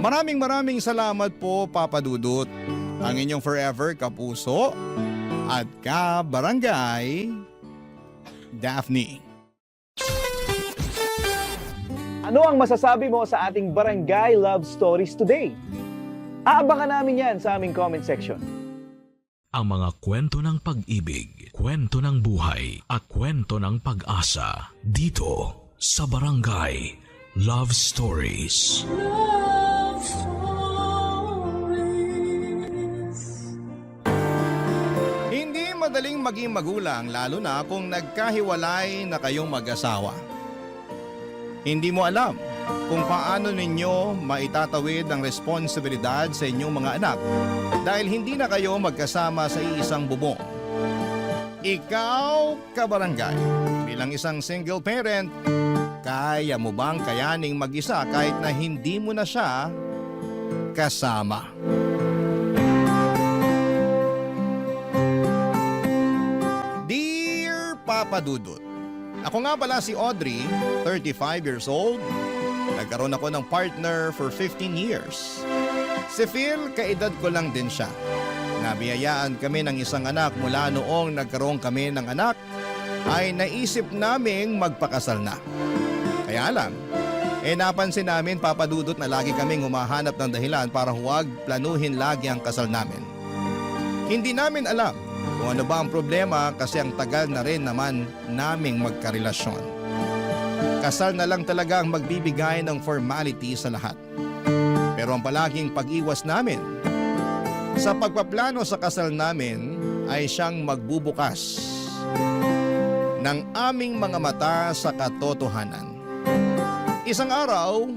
Maraming salamat po, Papa Dudut. Ang inyong forever kapuso at kabarangay, Daphne. Ano ang masasabi mo sa ating Barangay Love Stories today? Aabangan namin yan sa aming comment section. Ang mga kwento ng pag-ibig, kwento ng buhay at kwento ng pag-asa dito sa Barangay Love Stories. Love Stories. Hindi madaling maging magulang lalo na kung nagkahiwalay na kayong mag-asawa. Hindi mo alam kung paano ninyo maitatawid ang responsibilidad sa inyong mga anak dahil hindi na kayo magkasama sa iisang bubong. Ikaw, kabarangay, bilang isang single parent, kaya mo bang kayaning mag-isa kahit na hindi mo na siya kasama? Dear Papa Dudut, ako nga pala si Audrey, 35 years old. Nagkaroon ako ng partner for 15 years. Si Phil, kaedad ko lang din siya. Nabiyayaan kami ng isang anak mula noong nagkaroon kami ng anak ay naisip naming magpakasal na. Kaya lang, napansin namin, Papa Dudut, na lagi kaming humahanap ng dahilan para huwag planuhin lagi ang kasal namin. Hindi namin alam kung ano ba ang problema kasi ang tagal na rin naman naming magkarelasyon. Kasal na lang talaga ang magbibigay ng formality sa lahat. Pero ang palaging pag-iwas namin sa pagpaplano sa kasal namin ay siyang magbubukas ng aming mga mata sa katotohanan. Isang araw,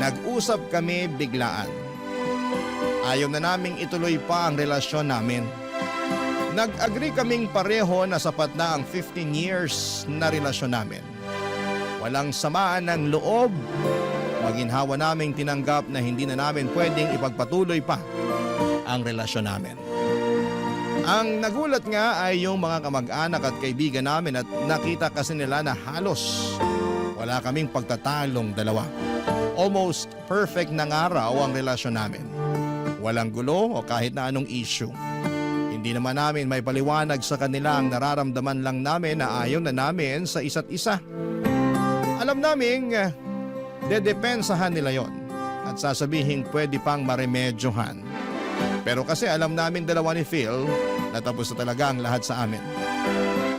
nag-usap kami biglaan. Ayaw na naming ituloy pa ang relasyon namin. Nag-agree kaming pareho na sapat na ang 15 years na relasyon namin. Walang samaan ng loob. Maginhawa naming tinanggap na hindi na namin pwedeng ipagpatuloy pa ang relasyon namin. Ang nagulat nga ay yung mga kamag-anak at kaibigan namin at nakita kasi nila na halos wala kaming pagtatalong dalawa. Almost perfect na nga raw ang relasyon namin. Walang gulo o kahit na anong issue. Hindi naman namin may paliwanag sa kanila ang nararamdaman lang namin na ayaw na namin sa isa't isa. Alam naming dedepensahan nila yon at sasabihin pwede pang maremedyohan. Pero kasi alam namin dalawa ni Phil na tapos na talaga ang lahat sa amin.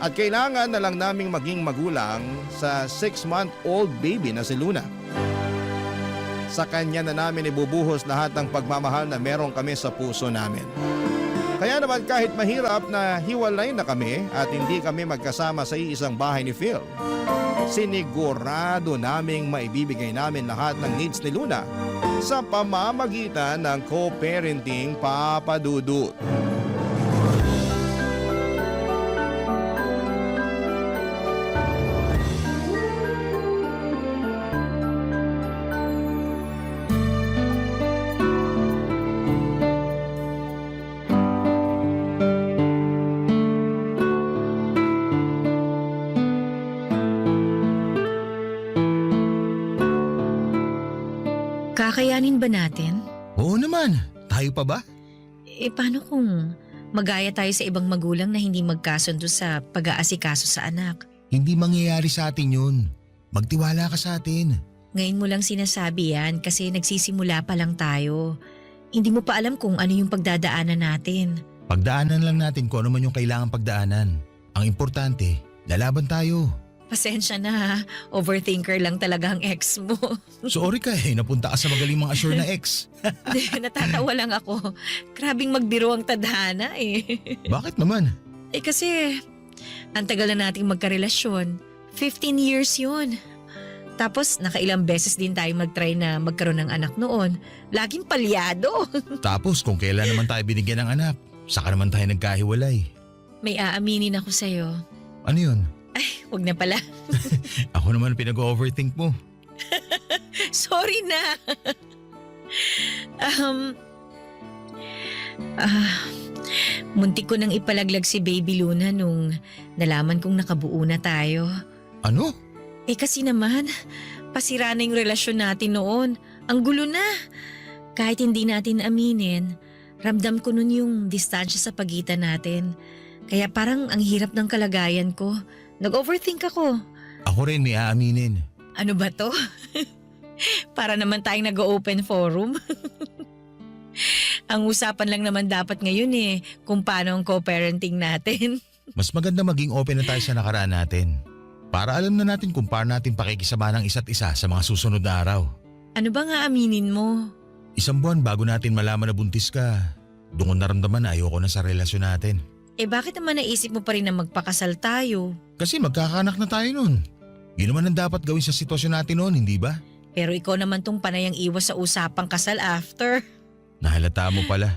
At kailangan na lang naming maging magulang sa 6-month-old baby na si Luna. Sa kanya na namin ibubuhos lahat ng pagmamahal na meron kami sa puso namin. Kaya naman kahit mahirap na hiwalay na kami at hindi kami magkasama sa iisang bahay ni Phil, sinigurado naming maibibigay namin lahat ng needs ni Luna sa pamamagitan ng co-parenting, Papa Dudut. Kakayanin ba natin? Oo naman. Tayo pa ba? Paano kung magaya tayo sa ibang magulang na hindi magkasundo sa pag-aasikaso sa anak? Hindi mangyayari sa atin yun. Magtiwala ka sa atin. Ngayon mo lang sinasabi yan kasi nagsisimula pa lang tayo. Hindi mo pa alam kung ano yung pagdadaanan natin. Pagdaanan lang natin kung ano man yung kailangang pagdaanan. Ang importante, lalaban tayo. Pasensya na, overthinker lang talaga ang ex mo. Sorry ka napunta ka sa magaling mga assure na ex. Natatawa lang ako. Grabing magbiro ang tadhana Bakit naman? Kasi, ang tagal na nating magkarelasyon. 15 years yun. Tapos nakailang beses din tayo mag-try na magkaroon ng anak noon. Laging palyado. Tapos kung kailan naman tayo binigyan ng anak, saka naman tayo nagkahiwalay. May aaminin ako sa'yo. Ano yun? Huwag na pala. Ako naman pinag-overthink mo. Sorry na. Muntik ko nang ipalaglag si Baby Luna nung nalaman kong nakabuo na tayo. Ano? Kasi naman, pasira na yung relasyon natin noon. Ang gulo na. Kahit hindi natin aminin, ramdam ko nun yung distansya sa pagitan natin. Kaya parang ang hirap ng kalagayan ko. Nag-overthink ako. Ako rin may aaminin. Ano ba to? Para naman tayong nag-open forum. Ang usapan lang naman dapat ngayon kung paano ang co-parenting natin. Mas maganda maging open na tayo sa nakaraan natin. Para alam na natin kung paano natin pakikisama ng isa't isa sa mga susunod na araw. Ano ba nga aminin mo? 1 buwan bago natin malaman na buntis ka, doon ko naramdaman na ayoko na sa relasyon natin. Bakit naman naisip mo pa rin na magpakasal tayo? Kasi magkakaanak na tayo nun. Yun naman ang dapat gawin sa sitwasyon natin noon, hindi ba? Pero ikaw naman tong panayang iwas sa usapang kasal after. Nahalata mo pala.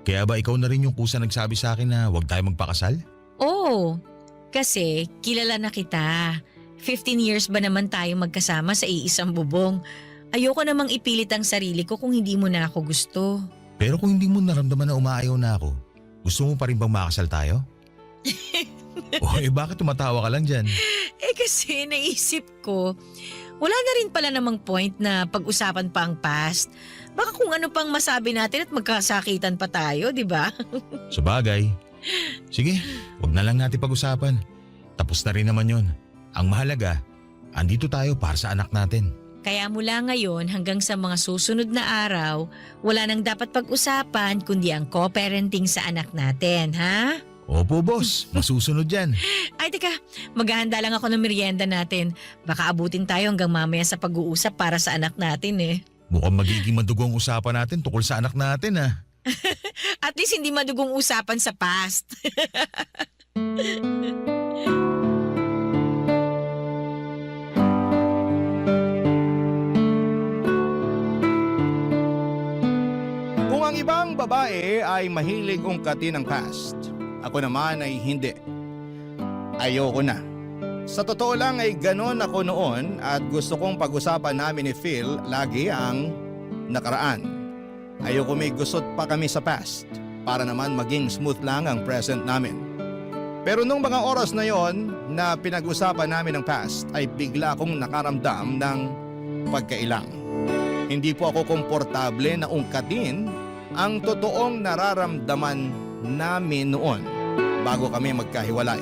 Kaya ba ikaw na rin yung kusa nagsabi sa akin na huwag tayo magpakasal? Oo, kasi kilala na kita. 15 years ba naman tayo magkasama sa iisang bubong? Ayoko namang ipilit ang sarili ko kung hindi mo na ako gusto. Pero kung hindi mo naramdaman na umaayaw na ako, gusto mo pa rin bang makasal tayo? Bakit tumatawa ka lang dyan? Kasi naisip ko, wala na rin pala namang point na pag-usapan pa ang past. Baka kung ano pang masabi natin at magkasakitan pa tayo, di ba? Sabagay. Sige, wag na lang natin pag-usapan. Tapos na rin naman yon. Ang mahalaga, andito tayo para sa anak natin. Kaya mula ngayon hanggang sa mga susunod na araw, wala nang dapat pag-usapan kundi ang co-parenting sa anak natin, ha? Opo, boss. Masusunod yan. Ay, teka, maghahanda lang ako ng merienda natin. Baka abutin tayo hanggang mamaya sa pag-uusap para sa anak natin Mukhang magiging madugong usapan natin tungkol sa anak natin At least hindi madugong usapan sa past. Kung ang ibang babae ay mahilig ungkatin ang past, ako naman ay hindi. Ayoko na. Sa totoo lang ay ganon ako noon at gusto kong pag-usapan namin ni Phil lagi ang nakaraan. Ayoko may gusot pa kami sa past para naman maging smooth lang ang present namin. Pero nung mga oras na yon na pinag-usapan namin ang past ay bigla akong nakaramdam ng pagkailang. Hindi po ako komportable na ungkatin ang totoong nararamdaman namin noon bago kami magkahiwalay.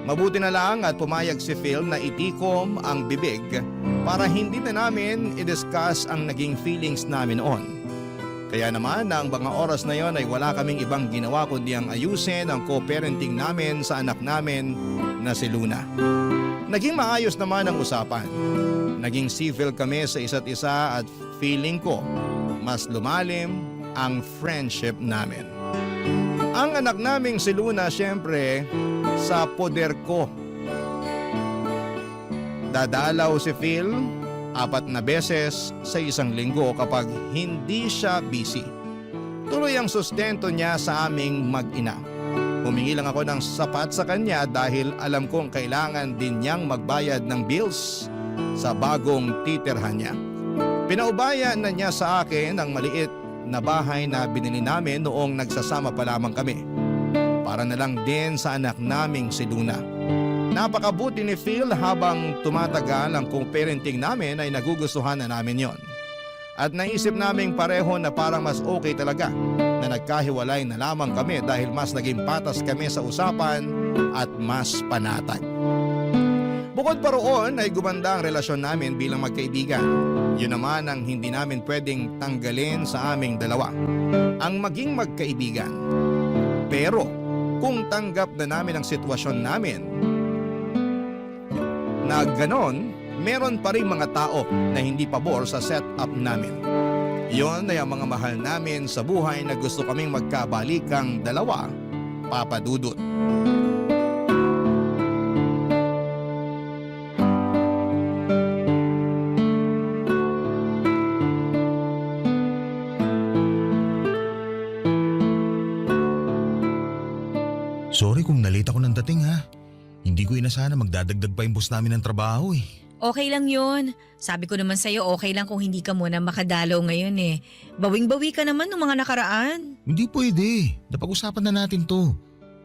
Mabuti na lang at pumayag si Phil na itikom ang bibig para hindi na namin i-discuss ang naging feelings namin noon. Kaya naman ang mga oras na yon ay wala kaming ibang ginawa kundi ang ayusin ang co-parenting namin sa anak namin na si Luna. Naging maayos naman ang usapan. Naging civil kami sa isa't isa at feeling ko mas lumalim ang friendship namin. Ang anak naming si Luna siyempre sa poder ko. Dadalaw si Phil 4 na beses sa isang linggo kapag hindi siya busy. Tuloy ang sustento niya sa aming mag-ina. Humingi lang ako ng sapat sa kanya dahil alam kong kailangan din niyang magbayad ng bills sa bagong titirhan niya. Pinaubaya na niya sa akin ang maliit na bahay na binili namin noong nagsasama pa lamang kami. Para na lang din sa anak naming si Luna. Napakabuti ni Phil habang tumatagal ang co-parenting namin ay nagugustuhan na namin yon. At naisip naming pareho na parang mas okay talaga na nagkahiwalay na lamang kami dahil mas naging patas kami sa usapan at mas panatag. Bukod pa roon ay gumanda ang relasyon namin bilang magkaibigan. Yun naman ang hindi namin pwedeng tanggalin sa aming dalawa. Ang maging magkaibigan. Pero kung tanggap na namin ang sitwasyon namin na ganon, meron pa rin mga tao na hindi pabor sa setup namin. Yon ay ang mga mahal namin sa buhay na gusto kaming magkabalikang dalawa, Papa Dudut. Sorry kung nalate ako ng dating ha. Hindi ko inasahan na magdadagdag pa yung boss namin ng trabaho eh. Okay lang yun. Sabi ko naman sa'yo, okay lang kung hindi ka muna makadalaw ngayon eh. Bawing-bawi ka naman ng mga nakaraan. Hindi pwede. Napag-usapan na natin to.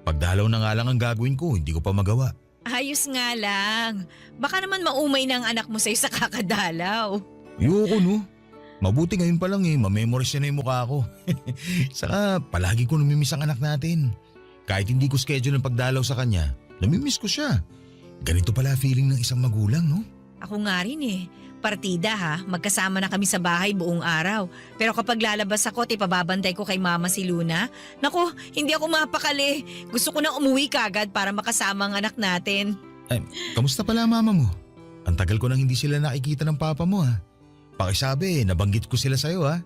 Pagdalaw na nga lang ang gagawin ko, hindi ko pa magawa. Ayos nga lang. Baka naman maumay na ang anak mo sa'yo sa kakadalaw. Ayoko no. Mabuti ngayon pa lang eh, mamemorize na yung mukha ko. Saka palagi ko namimiss ang anak natin. Kahit hindi ko schedule ang pagdalaw sa kanya, namimiss ko siya. Ganito pala feeling ng isang magulang no? Ako nga rin eh. Partida ha, magkasama na kami sa bahay buong araw. Pero kapag lalabas ako at ipababantay ko kay mama si Luna, naku, hindi ako mapakali. Gusto ko nang umuwi kagad para makasama ang anak natin. Ay, kamusta pala mama mo? Ang tagal ko nang hindi sila nakikita ng papa mo ha. Pakisabi, nabanggit ko sila sa'yo ha.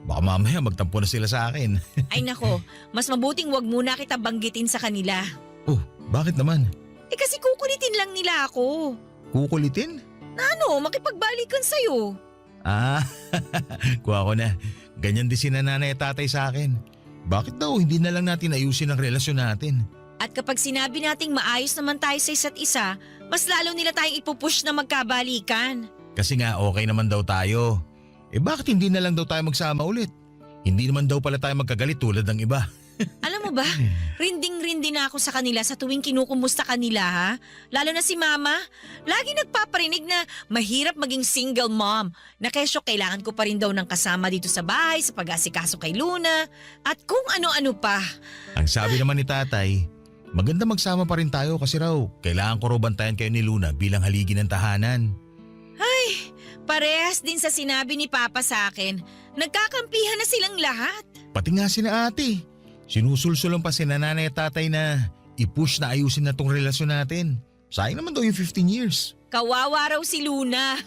Baka mamaya magtampo na sila sa akin. Ay nako, mas mabuting wag muna kita banggitin sa kanila. Oh, bakit naman? Eh kasi kukulitin lang nila ako. Kukulitin? Ano, makipagbalikan sa'yo. Ah, kuha ko na. Ganyan din si nanay at tatay sa akin. Bakit daw hindi na lang natin ayusin ang relasyon natin? At kapag sinabi nating maayos naman tayo sa isa't isa, mas lalo nila tayong ipupush na magkabalikan. Kasi nga okay naman daw tayo. Eh bakit hindi na lang daw tayo magsama ulit? Hindi naman daw pala tayo magkagalit tulad ng iba. Alam mo ba, rinding-rindi na ako sa kanila sa tuwing kinukumusta kanila ha. Lalo na si mama, lagi nagpaparinig na mahirap maging single mom. Na kesyo kailangan ko pa rin daw ng kasama dito sa bahay sa pag-asikaso kay Luna. At kung ano-ano pa. Ang sabi naman ni tatay, maganda magsama pa rin tayo kasi raw kailangan ko raw bantayan kayo ni Luna bilang haligi ng tahanan. Ay, parehas din sa sinabi ni Papa sa akin. Nagkakampihan na silang lahat. Pati nga sina ate. Sinusulsulan pa si nanay at tatay na i-push na ayusin na tong relasyon natin. Sayang naman daw yung 15 years. Kawawa raw si Luna.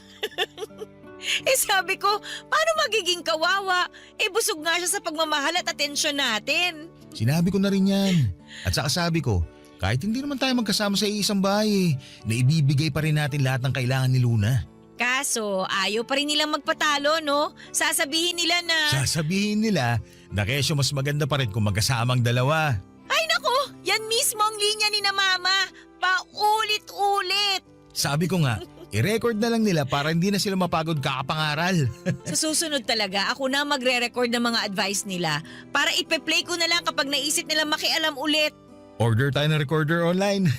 Eh sabi ko, paano magiging kawawa? Eh busog nga siya sa pagmamahal at atensyon natin. Sinabi ko na rin yan. At saka sabi ko, kahit hindi naman tayo magkasama sa iisang bahay, na ibibigay pa rin natin lahat ng kailangan ni Luna. Kaso, ayaw pa rin nilang magpatalo, no? Sasabihin nila na... Sasabihin nila na kesyo mas maganda pa rin kung magkasamang dalawa. Ay nako, yan mismo ang linya ni na mama. Paulit-ulit. Sabi ko nga, i-record na lang nila para hindi na sila mapagod kakapangaral. Sa susunod talaga, ako na magre-record ng mga advice nila para ipe-play ko na lang kapag naisip nilang makialam ulit. Order tayo ng recorder online.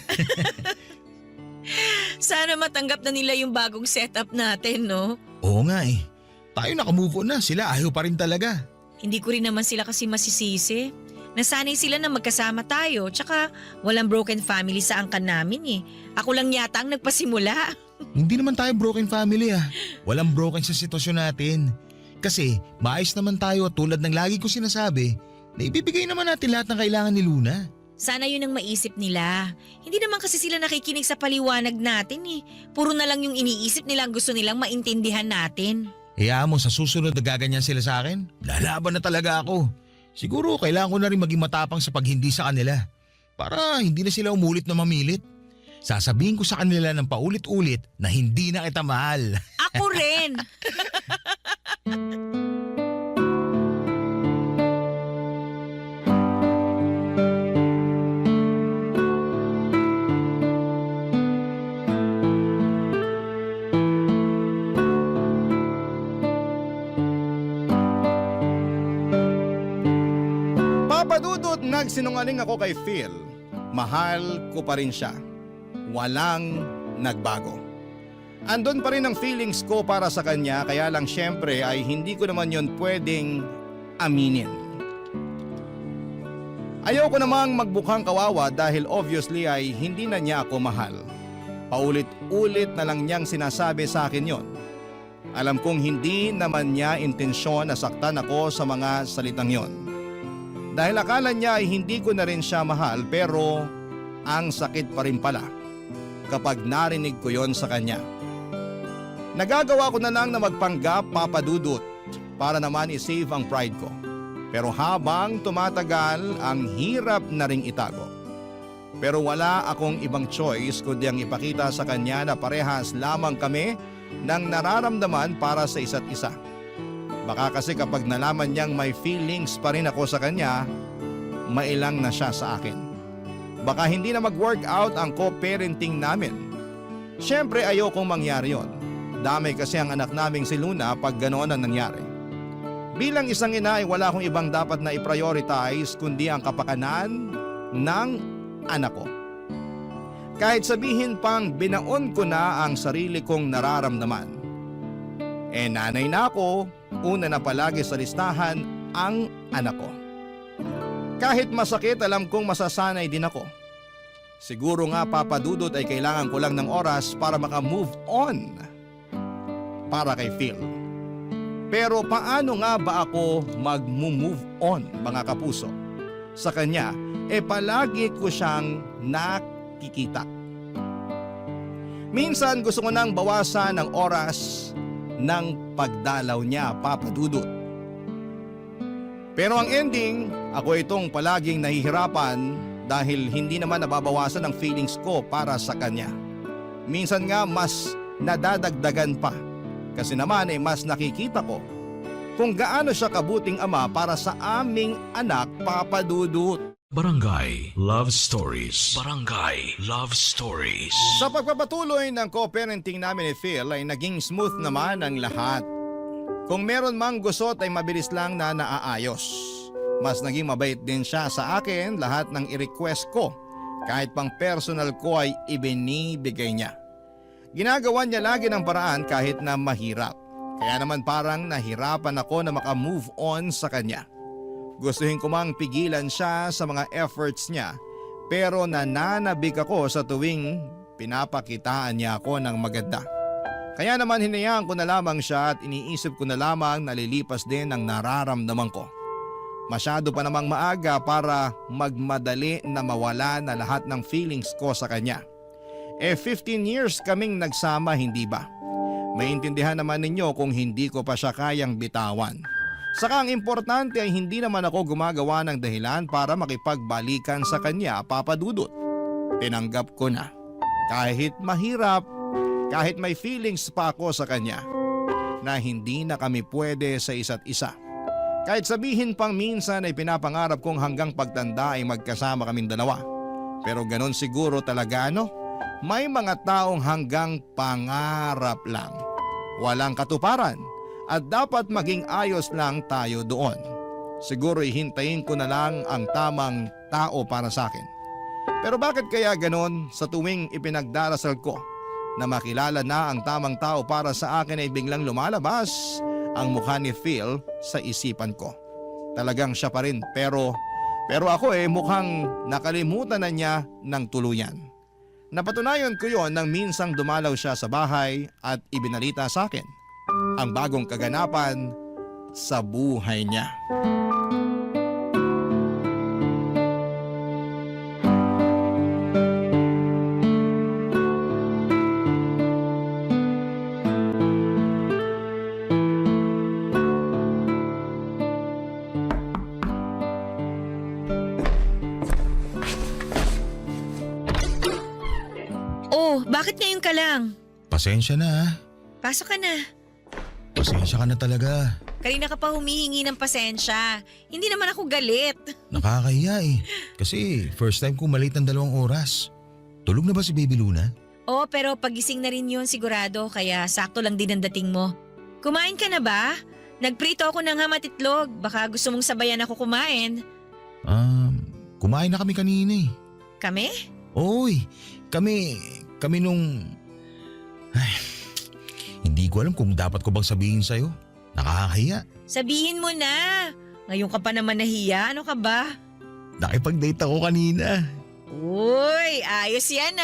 Sana matanggap na nila yung bagong setup natin, no? Oo nga eh. Tayo nakamove on na, sila ayaw pa rin talaga. Hindi ko rin naman sila kasi masisisi. Nasanay sila na magkasama tayo, tsaka walang broken family sa angkan namin eh. Ako lang yata ang nagpasimula. Hindi naman tayo broken family ah. Walang broken sa sitwasyon natin. Kasi maayos naman tayo at tulad ng lagi ko sinasabi, na ibibigay naman natin lahat ng kailangan ni Luna. Sana yun ang maisip nila. Hindi naman kasi sila nakikinig sa paliwanag natin eh. Puro na lang yung iniisip nila ang gusto nilang maintindihan natin. Hayaan mo sa susunod na gaganyan sila sa akin, lalaban na talaga ako. Siguro kailangan ko na rin maging matapang sa paghindi sa kanila. Para hindi na sila umulit na mamilit. Sasabihin ko sa kanila ng paulit-ulit na hindi na kita mahal. Ako rin! Papadudot, nagsinungaling ako kay Phil. Mahal ko pa rin siya. Walang nagbago. Andun pa rin ang feelings ko para sa kanya, kaya lang syempre ay hindi ko naman yon pwedeng aminin. Ayaw ko namang magbukhang kawawa dahil obviously ay hindi na niya ako mahal. Paulit-ulit na lang niyang sinasabi sa akin yon. Alam kong hindi naman niya intensyon na saktan ako sa mga salitang yon. Dahil akala niya ay hindi ko na rin siya mahal, pero ang sakit pa rin pala kapag narinig ko yon sa kanya. Nagagawa ko na lang na magpanggap, papadudot, para naman isave ang pride ko. Pero habang tumatagal, ang hirap na ring itago. Pero wala akong ibang choice kundi ang ipakita sa kanya na parehas lamang kami ng nararamdaman para sa isa't isa. Baka kasi kapag nalaman niyang may feelings pa rin ako sa kanya, mailang na siya sa akin. baka hindi na mag-work out ang co-parenting namin. Siyempre ayokong mangyari yon. Damay kasi ang anak naming si Luna pag ganoon ang nangyari. Bilang isang ina ay wala akong ibang dapat na i-prioritize kundi ang kapakanan ng anak ko. Kahit sabihin pang binaon ko na ang sarili kong nararamdaman. Nanay na ako, una na palagi sa listahan ang anak ko. Kahit masakit, alam kong masasanay din ako. Siguro nga papadudot ay kailangan ko lang ng oras para maka-move on para kay Phil. Pero paano nga ba ako mag-move on, mga kapuso? Sa kanya, palagi ko siyang nakikita. Minsan gusto ko nang bawasan ang oras ng pagdalaw niya, papadudot. Pero ang ending, ako itong palaging nahihirapan dahil hindi naman nababawasan ang feelings ko para sa kanya. Minsan nga mas nadadagdagan pa kasi naman mas nakikita ko kung gaano siya kabuting ama para sa aming anak, papadudot. Barangay Love Stories. Barangay Love Stories. Sa pagpapatuloy ng co-parenting namin ni Phil ay naging smooth naman ang lahat. Kung meron mang gusot ay mabilis lang na naaayos. Mas naging mabait din siya sa akin lahat ng i-request ko. Kahit pang personal ko ay ibinibigay niya. Ginagawa niya lagi ng paraan kahit na mahirap. Kaya naman parang nahirapan ako na maka-move on sa kanya. Gustuhin ko mang pigilan siya sa mga efforts niya pero nananabik ako sa tuwing pinapakitaan niya ako ng maganda. Kaya naman hinayaan ko na lamang siya at iniisip ko na lamang nalilipas din ang nararamdaman ko. Masyado pa namang maaga para magmadali na mawala na lahat ng feelings ko sa kanya. 15 years kaming nagsama, hindi ba? Maintindihan naman ninyo kung hindi ko pa siya kayang bitawan. Saka ang importante ay hindi naman ako gumagawa ng dahilan para makipagbalikan sa kanya, papadudot. Tinanggap ko na. Kahit mahirap, kahit may feelings pa ako sa kanya, na hindi na kami pwede sa isa't isa. Kahit sabihin pang minsan ay pinapangarap kong hanggang pagtanda ay magkasama kaming dalawa. Pero ganon siguro talaga may mga taong hanggang pangarap lang. Walang katuparan. At dapat maging ayos lang tayo doon. Siguro hihintayin ko na lang ang tamang tao para sa akin. Pero bakit kaya ganon sa tuwing ipinagdarasal ko na makilala na ang tamang tao para sa akin ay biglang lumalabas ang mukha ni Phil sa isipan ko. Talagang siya pa rin pero ako mukhang nakalimutan na niya ng tuluyan. Napatunayan ko yon nang minsang dumalaw siya sa bahay at ibinalita sa akin ang bagong kaganapan sa buhay niya. Oh, bakit ngayon ka lang? Pasensya na. Pasok ka na. Pasensya ka na talaga. Kanina ka pa humihingi ng pasensya. Hindi naman ako galit. Nakakahiya Kasi first time ko malate ng 2 oras. Tulog na ba si Baby Luna? Oo, pero pagising na rin yun sigurado kaya sakto lang din ang dating mo. Kumain ka na ba? Nagprito ako ng ham at itlog. Baka gusto mong sabayan ako kumain. Kumain na kami kanina Kami? Oy, kami nung... Hindi ko alam kung dapat ko bang sabihin sa'yo. Nakakahiya. Sabihin mo na. Ngayon ka pa naman nahiya. Ano ka ba? Nakipag-date ako kanina. Uy, ayos yan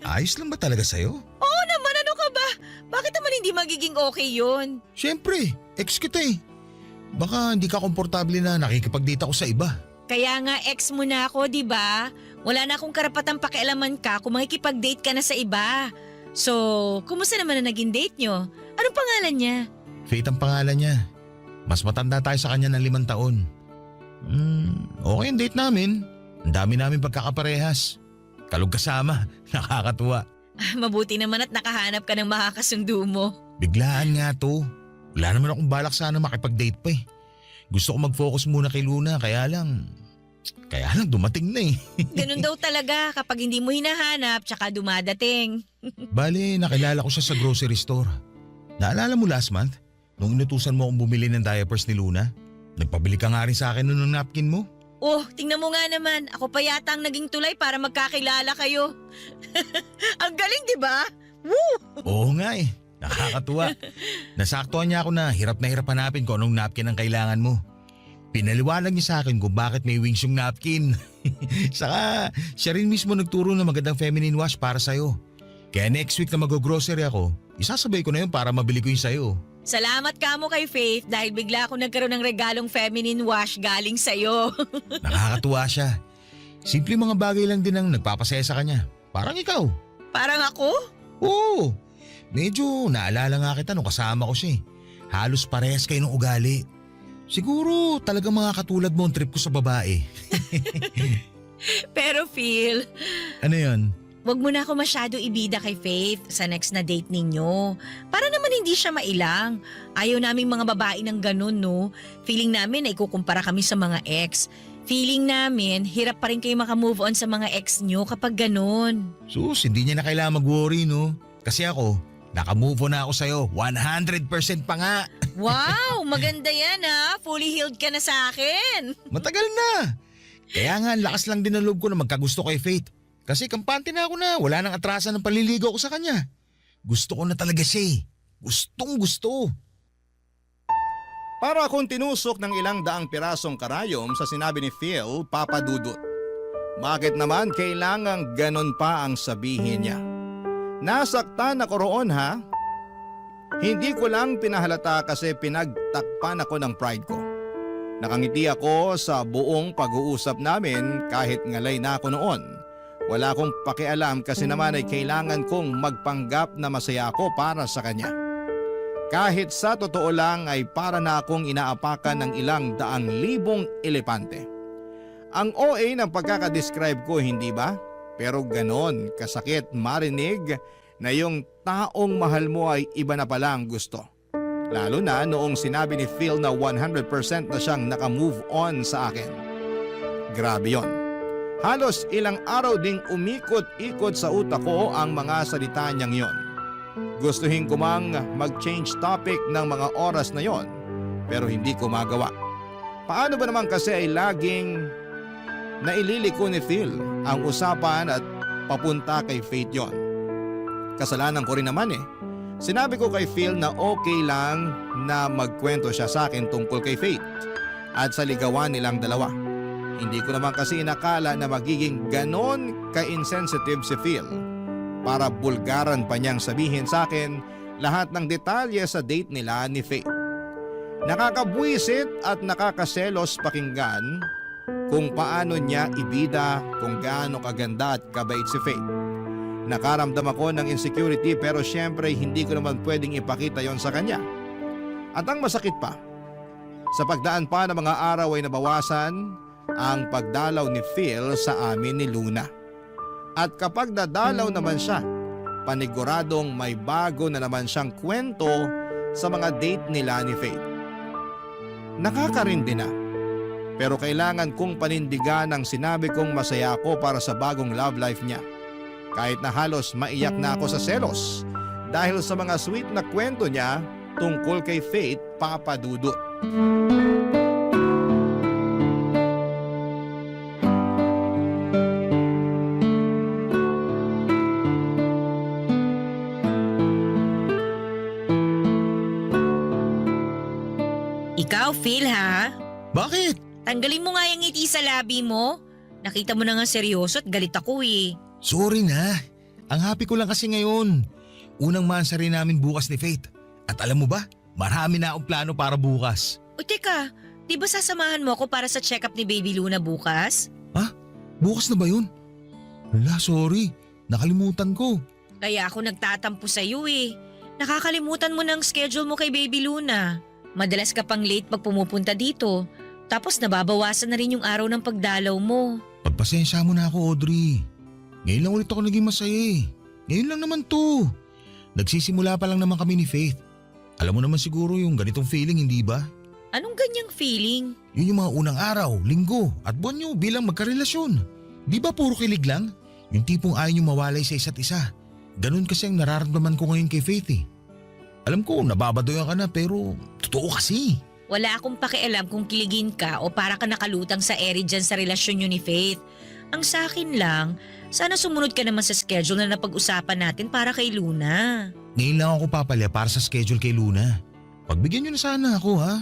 Ayos lang ba talaga sa'yo? Oo naman, ano ka ba? Bakit naman hindi magiging okay yun? Siyempre, ex kita Baka hindi ka komportable na nakikipag-date ako sa iba. Kaya nga ex mo na ako, di ba? Wala na akong karapatang pakialaman ka kung makikipag-date ka na sa iba. So, kumusta naman na naging date nyo? Anong pangalan niya? Faith ang pangalan niya. Mas matanda tayo sa kanya ng 5 taon. Okay ang date namin. Ang dami namin pagkakaparehas. Kalog kasama. Nakakatuwa. Mabuti naman at nakahanap ka ng makakasundo mo. Biglaan nga to. Wala naman akong balak sana makipag-date pa Gusto ko mag-focus muna kay Luna kaya lang Kaya lang dumating na eh. Ganun daw talaga kapag hindi mo hinahanap tsaka dumadating. Bale, nakilala ko siya sa grocery store. Naalala mo last month? Nung inutusan mo akong bumili ng diapers ni Luna? Nagpabili ka nga rin sa akin nun ng napkin mo. Oh, tingnan mo nga naman. Ako pa yata ang naging tulay para magkakilala kayo. Ang galing, di ba? Woo! Oo nga eh. Nakakatuwa. Nasaktuhan niya ako na hirap hanapin kung anong napkin ang kailangan mo. Pinaliwanag niya sa akin kung bakit may wings yung napkin. Saka siya rin mismo nagturo ng magandang feminine wash para sa'yo. Kaya next week na mag-grocery ako, isasabay ko na yun para mabili ko yung sa'yo. Salamat ka mo kay Faith dahil bigla ako nagkaroon ng regalong feminine wash galing sa'yo. Nakakatuwa siya. Simple mga bagay lang din ang nagpapasaya sa kanya. Parang ikaw. Parang ako? Oo. Medyo naalala nga kita nung kasama ko siya eh. Halos parehas kayo ng ugali. Siguro talagang mga katulad mo ang trip ko sa babae. Pero Phil, Ano yun? wag mo na ako masyado ibida kay Faith sa next na date ninyo. Para naman hindi siya mailang. Ayaw naming mga babae ng ganun, no? Feeling namin na ikukumpara kami sa mga ex. Feeling namin, hirap pa rin kayo makamove on sa mga ex nyo kapag ganun. Sus, hindi niya na kailangan mag-worry no? Kasi ako, nakamove on na ako sa'yo. 100% pa nga. Wow, maganda yan ha. Fully healed ka na sa akin. Matagal na. Kaya nga, lakas lang din ang loob ko na magkagusto kay Faith. Kasi kampante na ako na wala nang atrasan ng paliligaw ko sa kanya. Gusto ko na talaga siya eh. Gustong gusto. Para akong tinusok ng ilang daang pirasong karayom sa sinabi ni Phil, Papa Dudut. Bakit naman kailangang ganon pa ang sabihin niya? Nasaktan ako roon ha? Hindi ko lang pinahalata kasi pinagtakpan ako ng pride ko. Nakangiti ako sa buong pag-uusap namin kahit ngalay na ako noon. Wala akong pakialam kasi naman ay kailangan kong magpanggap na masaya ako para sa kanya. Kahit sa totoo lang ay para na akong inaapakan ng ilang daang libong elepante. Ang OA ng pagkakadescribe ko, hindi ba? Pero ganon kasakit marinig na yung taong mahal mo ay iba na palang gusto. Lalo na noong sinabi ni Phil na 100% na siyang nakamove on sa akin. Grabe yon. Halos ilang araw ding umikot-ikot sa utak ko ang mga salita niyang yon. Gustuhin ko mang mag-change topic ng mga oras na yon, pero hindi ko magawa. Paano ba naman kasi ay laging naililiko ni Phil ang usapan at papunta kay Faith yon? Kasalanan ko rin naman eh. Sinabi ko kay Phil na okay lang na magkwento siya sa akin tungkol kay Faith at sa ligawan nilang dalawa. Hindi ko naman kasi inakala na magiging ganon ka-insensitive si Phil para bulgaran pa niyang sabihin sa akin lahat ng detalye sa date nila ni Faith. Nakakabwisit at nakakaselos pakinggan kung paano niya ibida kung gaano kaganda at kabait si Faith. Nakaramdam ako ng insecurity pero syempre hindi ko naman pwedeng ipakita yon sa kanya. At ang masakit pa, sa pagdaan pa ng mga araw ay nabawasan ang pagdalaw ni Phil sa amin ni Luna. At kapag dadalaw naman siya, paniguradong may bago na naman siyang kwento sa mga date nila ni Faith. Nakakarindi na, pero kailangan kong panindigan ang sinabi kong masaya ako para sa bagong love life niya. Kahit na halos maiyak na ako sa selos dahil sa mga sweet na kwento niya tungkol kay Faith, Papa Dudut. Ikaw, Phil ha? Bakit? Tanggalin mo nga yung ngiti sa labi mo. Nakita mo na nga seryoso at galit ako eh. Sorry na. Ang happy ko lang kasi ngayon. Unang mansa rin namin bukas ni Faith. At alam mo ba, marami na akong plano para bukas. O teka, di ba sasamahan mo ako para sa check-up ni Baby Luna bukas? Ha? Bukas na ba yun? Wala, sorry. Nakalimutan ko. Kaya ako nagtatampo sa'yo eh. Nakakalimutan mo na ang schedule mo kay Baby Luna. Madalas ka pang late pag pumupunta dito. Tapos nababawasan na rin yung araw ng pagdalaw mo. Pagpasensya mo na ako, Audrey. Ngayon lang ulit ako naging masaya eh. Ngayon lang naman to. Nagsisimula pa lang naman kami ni Faith. Alam mo naman siguro yung ganitong feeling, hindi ba? Anong ganyang feeling? Yun yung mga unang araw, linggo at buwan nyo bilang magkarelasyon. Di ba puro kilig lang? Yung tipong ayaw nyo mawalay sa isa't isa. Ganun kasi ang nararamdaman ko ngayon kay Faith eh. Alam ko, nababadoyan ka na pero totoo kasi. Wala akong pakialam kung kiligin ka o para ka nakalutang sa ere dyan sa relasyon nyo ni Faith. Ang sa akin lang, sana sumunod ka naman sa schedule na napag-usapan natin para kay Luna. Ngayon lang ako papalya para sa schedule kay Luna. Pagbigyan nyo na sana ako ha.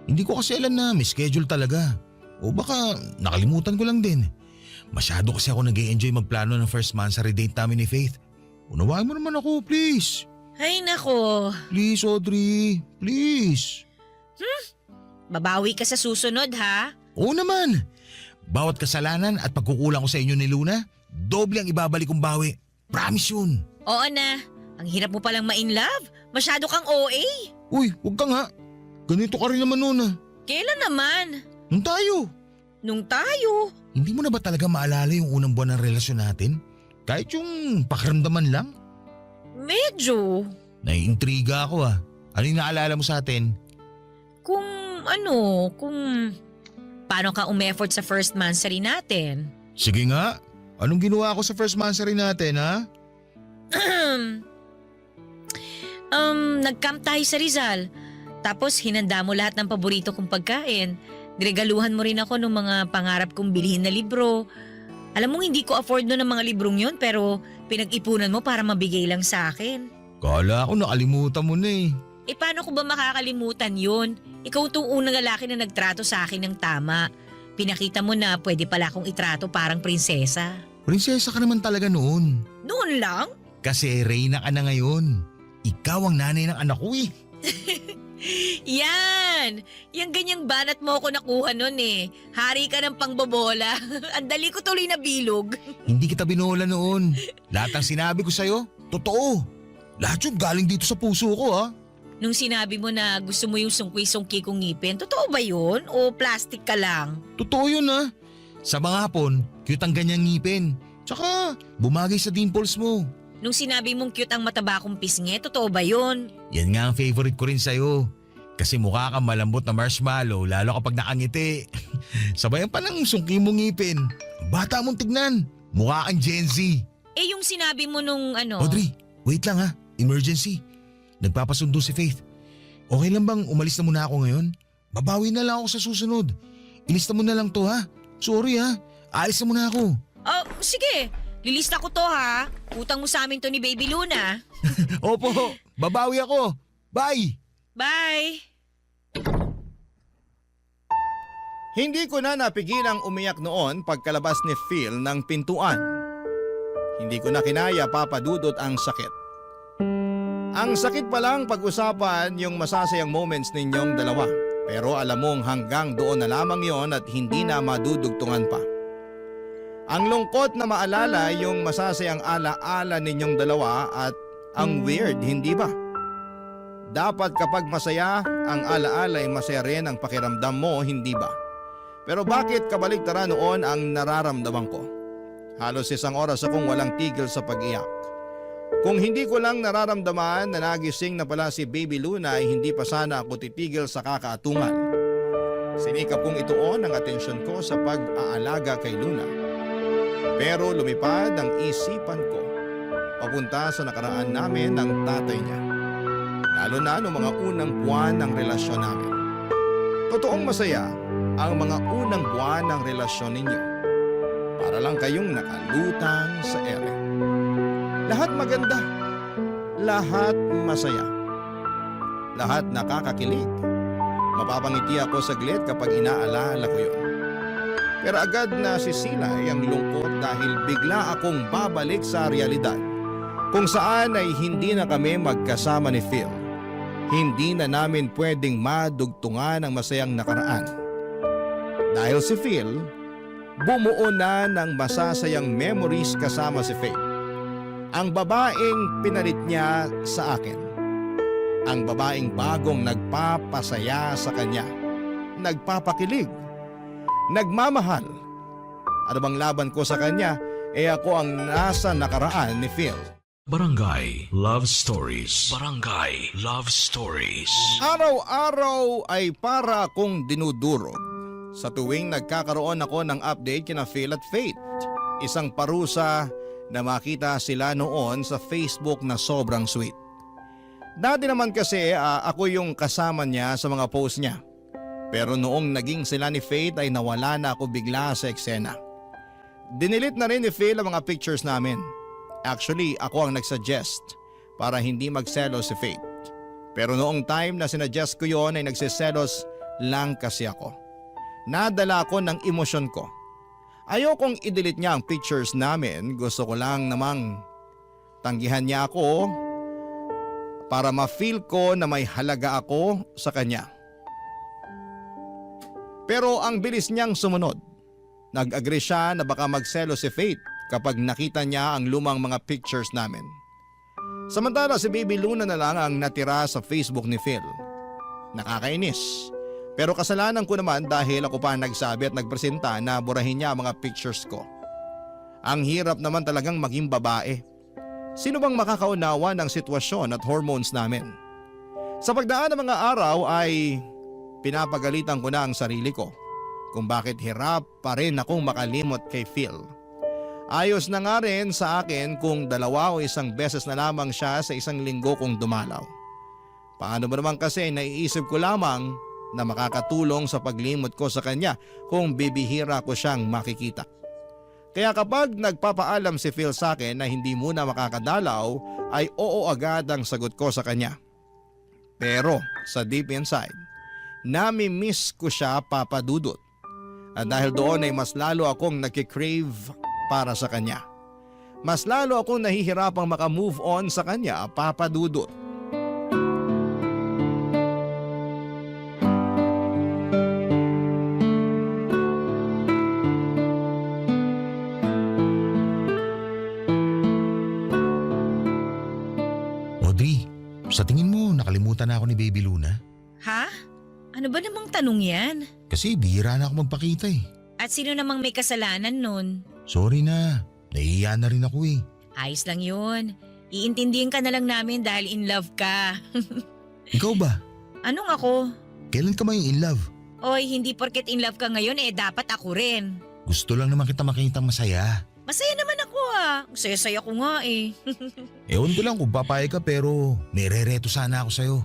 Hindi ko kasi alam na may schedule talaga. O baka nakalimutan ko lang din. Masyado kasi ako nag-e-enjoy magplano ng first monthsary date namin ni Faith. Unawain mo naman ako, please. Ay nako, Please, Audrey. Please. babawi ka sa susunod ha. Oo naman. Bawat kasalanan at pagkukulang ko sa inyo ni Luna, doble ang ibabalik kong bawi. Promise yun. Oo na, ang hirap mo palang ma-in love. Masyado kang OA. Uy, huwag ka nga. Ganito ka rin naman noon ah. Kailan naman? Nung tayo. Nung tayo. Hindi mo na ba talaga maalala yung unang buwan ng relasyon natin? Kahit yung pakiramdaman lang? Medyo. Naiintriga ako ah. Ano yung naalala mo sa atin? Kung paano ka umeffort sa first monthsary natin? Sige nga. Anong ginawa ko sa first monthsary natin ha? Nag-camp tayo sa Rizal. Tapos hinanda mo lahat ng paborito kong pagkain. Niregaluhan mo rin ako ng mga pangarap kong bilhin na libro. Alam mo hindi ko afford no ng mga librong yon pero pinag-ipunan mo para mabigay lang sa akin. Kala ko nakalimutan mo na eh. Eh paano ko ba makakalimutan yon? Ikaw tong unang lalaki na nagtrato sa akin ng tama. Pinakita mo na pwede pala akong itrato parang prinsesa. Prinsesa ka naman talaga noon. Noon lang? Kasi reyna ka na ngayon. Ikaw ang nanay ng anak ko eh. Yan! Yung ganyang banat mo ako nakuha nun eh. Hari ka ng pangbobola. Ang dali ko tuloy na bilog. Hindi kita binola noon. Lahat ng sinabi ko sa'yo, totoo. Lahat yun galing dito sa puso ko ha. Nung sinabi mo na gusto mo yung sungki-sungki kong ngipin, totoo ba yun? O plastic ka lang? Totoo yun ha. Sa mga hapon, cute ang ganyang ngipin. Tsaka bumagay sa dimples mo. Nung sinabi mong cute ang mataba kong pisngi, totoo ba yun? Yan nga ang favorite ko rin sa'yo. Kasi mukha kang malambot na marshmallow lalo kapag nakangiti. Sabayan pa ng sungki mong ngipin. Bata mong tignan. Mukha kang Gen Z. Eh yung sinabi mo nung ano… Audrey, wait lang ha. Emergency. Nagpapasundo si Faith. Okay lang bang umalis na muna ako ngayon? Babawi na lang ako sa susunod. Ilista mo na lang to ha. Sorry ha. Alis na muna ako. Oh, sige. Lilista ko to ha. Utang mo sa amin to ni Baby Luna. Opo, babawi ako. Bye! Bye! Hindi ko na napigilang umiyak noon pagkalabas ni Phil ng pintuan. Hindi ko na kinaya, Papa Dudut, ang sakit. Ang sakit palang pag-usapan yung masasayang moments ninyong dalawa. Pero alam mong hanggang doon na lamang yon at hindi na madudugtungan pa. Ang lungkot na maalala yung masasayang ala-ala ninyong dalawa at ang weird, hindi ba? Dapat kapag masaya, ang ala-ala ay masaya rin ang pakiramdam mo, hindi ba? Pero bakit kabaligtaran noon ang nararamdaman ko? Halos 1 oras akong walang tigil sa pag-iyak. Kung hindi ko lang nararamdaman na nagising na pala si Baby Luna ay hindi pa sana ako titigil sa kakaatungan. Sinikap kong ituon ang atensyon ko sa pag-aalaga kay Luna. Pero lumipad ang isipan ko papunta sa nakaraan namin ng tatay niya. Lalo na noong mga unang buwan ng relasyon namin. Totoong masaya ang mga unang buwan ng relasyon ninyo. Para lang kayong nakalutang sa ere. Lahat maganda. Lahat masaya. Lahat nakakakilig. Mapapangiti ako saglit kapag inaalala ko yun. Pero agad na sisilay ang lungkot dahil bigla akong babalik sa realidad. Kung saan ay hindi na kami magkasama ni Phil. Hindi na namin pwedeng madugtungan ang masayang nakaraan. Dahil si Phil, bumuo na ng masasayang memories kasama si Faith. Ang babaeng pinalit niya sa akin. Ang babaeng bagong nagpapasaya sa kanya. Nagpapakilig. Nagmamahal. Ano bang laban ko sa kanya, ako ang nasa nakaraan ni Phil. Barangay Love Stories. Barangay Love Stories. Araw-araw ay para akong dinudurog sa tuwing nagkakaroon ako ng update kina Phil at Faith. Isang parusa na makita sila noon sa Facebook na sobrang sweet. Dati naman kasi ako yung kasama niya sa mga post niya. Pero noong naging sila ni Faith ay nawala na ako bigla sa eksena. Dinilit na rin ni Phil ang mga pictures namin. Actually, ako ang nagsuggest para hindi magselos si Faith. Pero noong time na sinuggest ko yon ay nagsiselos lang kasi ako. Nadala ako ng emosyon ko. Ayokong i-delete niya ang pictures namin, gusto ko lang namang tanggihan niya ako para ma-feel ko na may halaga ako sa kanya. Pero ang bilis niyang sumunod. Nag-agree siya na baka magselos si Faith kapag nakita niya ang lumang mga pictures namin. Samantala si Baby Luna na lang ang natira sa Facebook ni Phil. Nakakainis. Pero kasalanan ko naman dahil ako pa nagsabi at nagpresenta na burahin niya ang mga pictures ko. Ang hirap naman talagang maging babae. Sino bang makakaunawa ng sitwasyon at hormones namin? Sa pagdaan ng mga araw ay pinapagalitan ko na ang sarili ko kung bakit hirap pa rin akong makalimot kay Phil. Ayos na nga rin sa akin kung 2 o 1 beses na lamang siya sa isang linggo kung dumalaw. Paano ba naman kasi naiisip ko lamang na makakatulong sa paglimot ko sa kanya kung bibihira ko siyang makikita. Kaya kapag nagpapaalam si Phil sa akin na hindi muna makakadalaw ay oo agad ang sagot ko sa kanya. Pero sa deep inside, nami-miss ko siya, Papa Dudut. At dahil doon ay mas lalo akong nagkikrave para sa kanya. Mas lalo akong nahihirapang makamove on sa kanya, Papa Dudut. Audrey, sa tingin mo nakalimutan na ako ni Baby Luna? Ha? Ano ba namang tanong yan? Kasi bihira na ako magpakita eh. At sino namang may kasalanan nun? Sorry na, nahihiya na rin ako eh. Ayos lang yun. Iintindihin ka na lang namin dahil in love ka. Ikaw ba? Anong ako? Kailan ka may in love? Oy, hindi porket in love ka ngayon dapat ako rin. Gusto lang naman kita makita masaya. Masaya naman ako Ang saya-saya ko nga eh. Ewan ko lang kung papayag ka pero may re-reto sana ako sa'yo.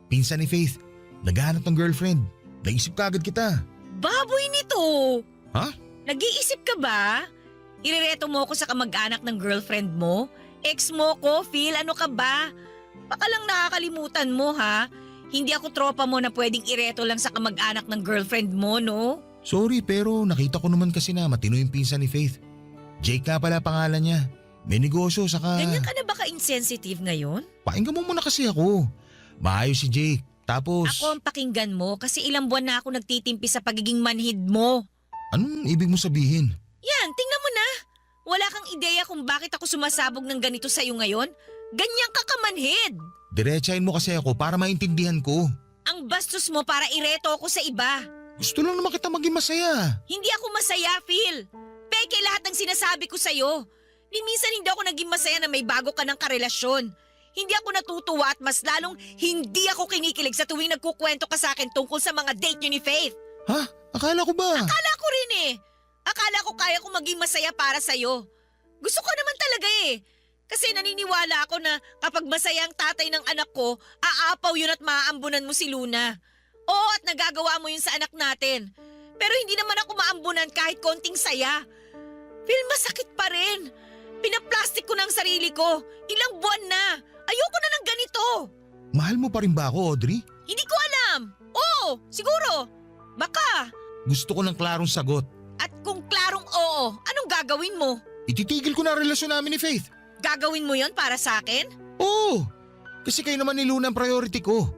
Pinsan ni Faith, naghahanap ng girlfriend. Naisip ka agad kita. Baboy nito! Ha? Nag-iisip ka ba? Irereto mo ako sa kamag-anak ng girlfriend mo? Ex mo ko, Phil, ano ka ba? Baka lang nakakalimutan mo ha? Hindi ako tropa mo na pwedeng ireto lang sa kamag-anak ng girlfriend mo, no? Sorry pero nakita ko naman kasi na matino yung pinsan ni Faith. Jake nga pala pangalan niya. May negosyo saka… Ganyan ka na ba ka-insensitive ngayon? Pakinggan mo muna kasi ako. Maayos si Jake. Tapos… Ako ang pakinggan mo kasi ilang buwan na ako nagtitimpi sa pagiging manhid mo. Anong ibig mo sabihin? Yan, tingnan mo na. Wala kang ideya kung bakit ako sumasabog ng ganito sa'yo ngayon? Ganyan ka kamanhid. Diretsahin mo kasi ako para maintindihan ko. Ang bastos mo para ireto ako sa iba. Gusto lang naman kita maging masaya. Hindi ako masaya, Phil. Peke lahat ng sinasabi ko sa'yo. Ni minsan hindi ako naging masaya na may bago ka ng karelasyon. Hindi ako natutuwa at mas lalong hindi ako kinikilig sa tuwing nagkukwento ka sa akin tungkol sa mga date niyo ni Faith. Ha? Akala ko ba? Akala ko rin eh. Akala ko kaya ko maging masaya para sa'yo. Gusto ko naman talaga eh. Kasi naniniwala ako na kapag masaya ang tatay ng anak ko, aapaw yun at maaambunan mo si Luna. Oo, at nagagawa mo yun sa anak natin. Pero hindi naman ako maambunan kahit konting saya. Phil, masakit pa rin. Pinaplastic ko ng sarili ko. Ilang buwan na. Ayoko na ng ganito. Mahal mo pa rin ba ako, Audrey? Hindi ko alam. Oo, siguro. Baka. Gusto ko ng klarong sagot. At kung klarong oo, anong gagawin mo? Ititigil ko na ang relasyon namin ni Faith. Gagawin mo yon para sa akin? Oo! Kasi kayo naman ni Luna ang priority ko.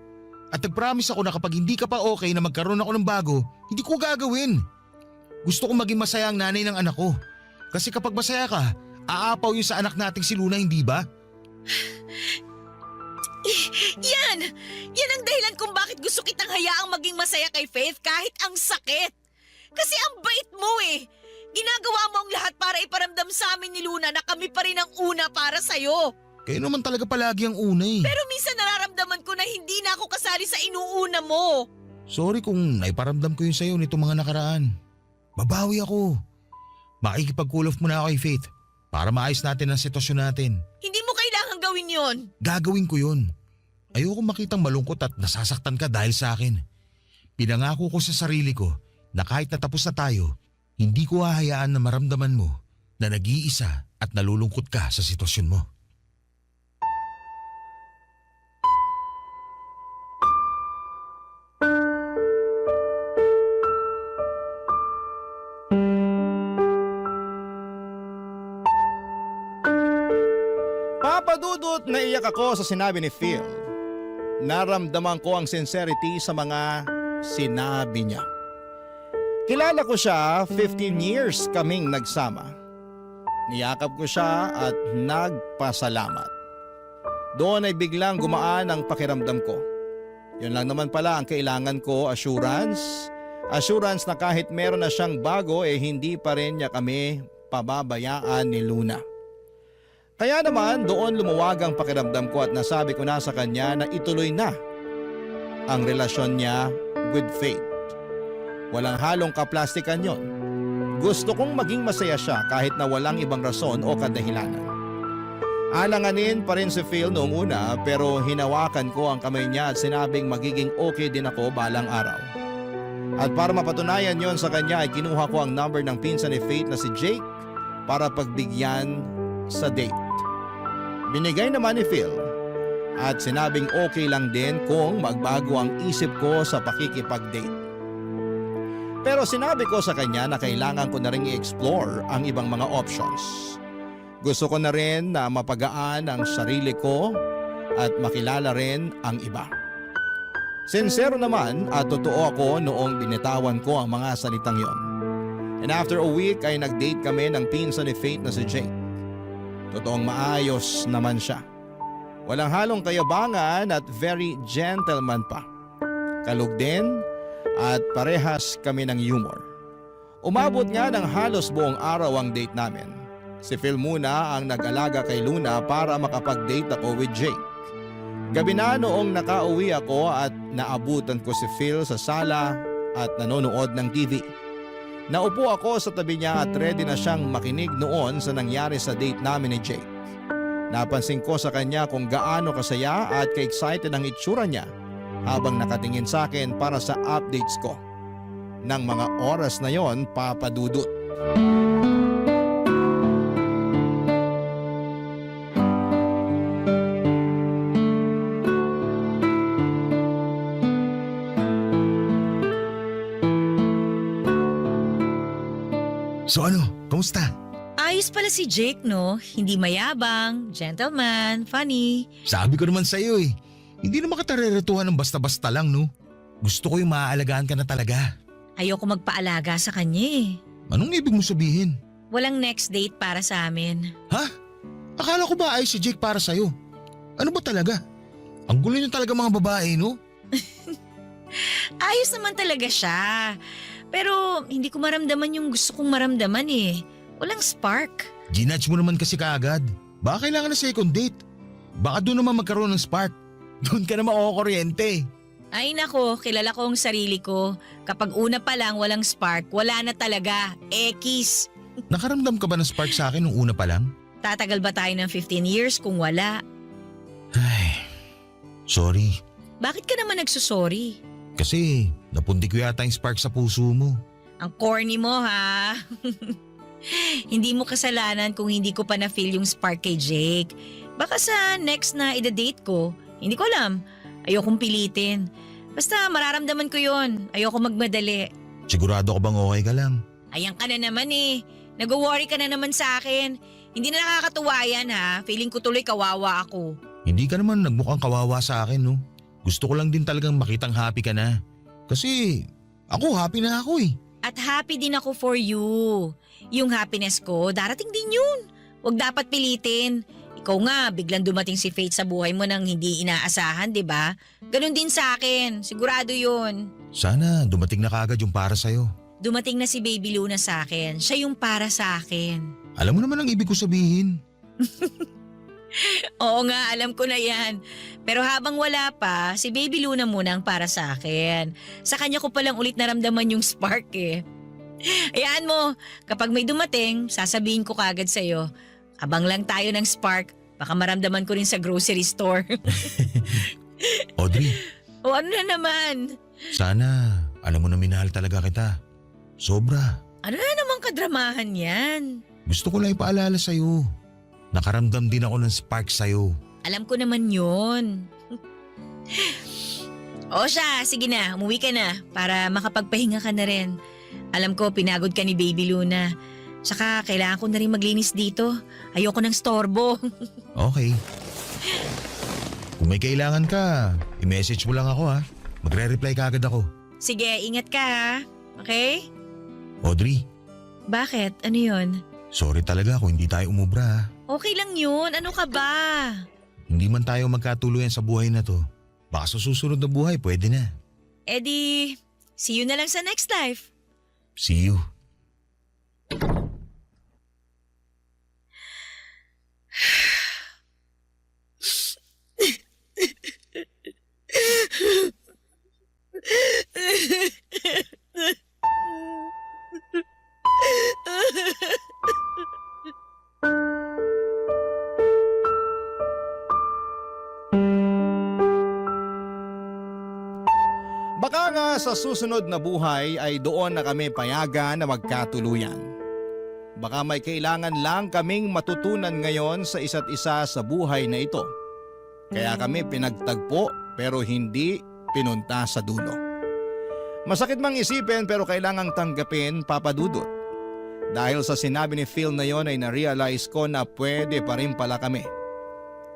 At nag-promise ako na kapag hindi ka pa okay na magkaroon ako ng bago, hindi ko gagawin. Gusto kong maging masaya ang nanay ng anak ko. Kasi kapag masaya ka, aapaw yun sa anak nating si Luna, hindi ba? Yan! Yan ang dahilan kung bakit gusto kitang hayaang maging masaya kay Faith kahit ang sakit. Kasi ang bait mo eh. Ginagawa mo ang lahat para iparamdam sa amin ni Luna na kami pa rin ang una para sa'yo. Kayo naman talaga palagi ang una eh. Pero minsan nararamdaman ko na hindi na ako kasali sa inuuna mo. Sorry kung naiparamdam ko yun sa'yo nito mga nakaraan. Babawi ako. Makikipag-cool off muna ako kay Faith para maayos natin ang sitwasyon natin. Hindi mo kailangang gawin yon. Gagawin ko yun. Ayoko makitang malungkot at nasasaktan ka dahil sa akin. Pinangako ko sa sarili ko na kahit natapos na tayo, hindi ko hahayaan na maramdaman mo na nag-iisa at nalulungkot ka sa sitwasyon mo. Papadudot na iyak ako sa sinabi ni Phil. Naramdaman ko ang sincerity sa mga sinabi niya. Kilala ko siya, 15 years kaming nagsama. Niyakap ko siya at nagpasalamat. Doon ay biglang gumaan ang pakiramdam ko. Yun lang naman pala ang kailangan ko, assurance. Assurance na kahit meron na siyang bago hindi pa rin niya kami pababayaan ni Luna. Kaya naman doon lumuwag ang pakiramdam ko at nasabi ko na sa kanya na ituloy na ang relasyon niya with Faith. Walang halong kaplastikan yon. Gusto kong maging masaya siya kahit na walang ibang rason o kadahilanan. Alanganin pa rin si Phil noong una pero hinawakan ko ang kamay niya at sinabing magiging okay din ako balang araw. At para mapatunayan yon sa kanya ay kinuha ko ang number ng pinsan ni Faith na si Jake para pagbigyan sa date. Binigay naman ni Phil at sinabing okay lang din kung magbago ang isip ko sa pakikipag-date. Pero sinabi ko sa kanya na kailangan ko na rin i-explore ang ibang mga options. Gusto ko na rin na mapagaan ang sarili ko at makilala rin ang iba. Sincero naman at totoo ako noong binitawan ko ang mga salitang yon. And after a week ay nag-date kami ng pinsan ni Faith na si Jake. Totoong maayos naman siya. Walang halong kayabangan at very gentleman pa. Kalug din at parehas kami ng humor. Umabot nga ng halos buong araw ang date namin. Si Phil muna ang nag-alaga kay Luna para makapag-date ako with Jake. Gabi na noong nakauwi ako at naabutan ko si Phil sa sala at nanonood ng TV. Naupo ako sa tabi niya at ready na siyang makinig noon sa nangyari sa date namin ni Jake. Napansin ko sa kanya kung gaano kasaya at ka-excited ang itsura niya habang nakatingin sa akin para sa updates ko. Nang mga oras na yon, papadudot. So ano, kamusta? Ayos pala si Jake, no? Hindi mayabang, gentleman, funny. Sabi ko naman sa'yo eh. Hindi naman kita reretuhan ng basta-basta lang, no? Gusto ko yung maaalagaan ka na talaga. Ayoko magpaalaga sa kanya eh. Anong ibig mo sabihin? Walang next date para sa amin. Ha? Akala ko ba ayos si Jake para sa'yo? Ano ba talaga? Ang gulo niyo talaga mga babae, no? Ayos naman talaga siya. Pero hindi ko maramdaman yung gusto kong maramdaman eh. Walang spark. Ginudge mo naman kasi kaagad. Baka kailangan na second date. Baka doon naman magkaroon ng spark. Doon ka na makukuryente. Ay nako, kilala ko ang sarili ko. Kapag una pa lang walang spark, wala na talaga. Ekis. Nakaramdam ka ba ng spark sa akin nung una pa lang? Tatagal ba tayo ng 15 years kung wala? Ay, sorry. Bakit ka naman nagsusorry? Kasi napundi ko yata yung spark sa puso mo. Ang corny mo ha. Hindi mo kasalanan kung hindi ko pa na-feel yung spark kay Jake. Baka sa next na ida-date ko, hindi ko alam. Ayokong pilitin. Basta mararamdaman ko yon. Ayoko magmadali. Sigurado ka bang okay ka lang? Ayan ka na naman eh. Nag-worry ka na naman sa akin. Hindi na nakakatuwa yan ha. Feeling ko tuloy kawawa ako. Hindi ka naman nagmukhang kawawa sa akin, no? Gusto ko lang din talagang makitang happy ka na. Kasi ako happy na ako eh. At happy din ako for you. Yung happiness ko, darating din yun. Huwag dapat pilitin. Ikaw nga, biglang dumating si Faith sa buhay mo nang hindi inaasahan, di ba? Ganon din sa akin. Sigurado yun. Sana dumating na kagad yung para sa'yo. Dumating na si Baby Luna sa akin. Siya yung para sa akin. Alam mo naman ang ibig ko sabihin. Oo nga, alam ko na yan. Pero habang wala pa, si Baby Luna muna ang para sa akin. Sa kanya ko palang ulit naramdaman yung spark eh. Hayaan mo, kapag may dumating, sasabihin ko kagad sa'yo. Abang lang tayo ng spark, baka maramdaman ko rin sa grocery store. Audrey, O ano na naman? sana alam mo na minahal talaga kita. Sobra. Ano na naman kadramahan yan? Gusto ko lang ipaalala sa'yo. Nakaramdam din ako ng spark sa'yo. Alam ko naman yun. O siya, sige na, umuwi ka na para makapagpahinga ka na rin. Alam ko, pinagod ka ni Baby Luna. Saka kailangan ko na rin maglinis dito. Ayoko ng storbo. Okay. Kung may kailangan ka, i-message mo lang ako ha. Magre-reply ka agad ako. Sige, ingat ka ha. Okay? Audrey, Bakit? Ano yun? sorry talaga kung hindi tayo umubra ha. Okay lang yun. Ano ka ba? Hindi man tayo magkatuluyan sa buhay na to. Baka sa susunod na buhay, pwede na. Eh di, see you na lang sa next life. See you. Baka nga sa susunod na buhay ay doon na kami payagan na magkatuluyan. Baka may kailangan lang kaming matutunan ngayon sa isa't isa sa buhay na ito. Kaya kami pinagtagpo pero hindi pinunta sa dulo. Masakit mang isipin pero kailangang tanggapin, Papa Dudut. Dahil sa sinabi ni Phil na yon ay na-realize ko na pwede pa rin pala kami.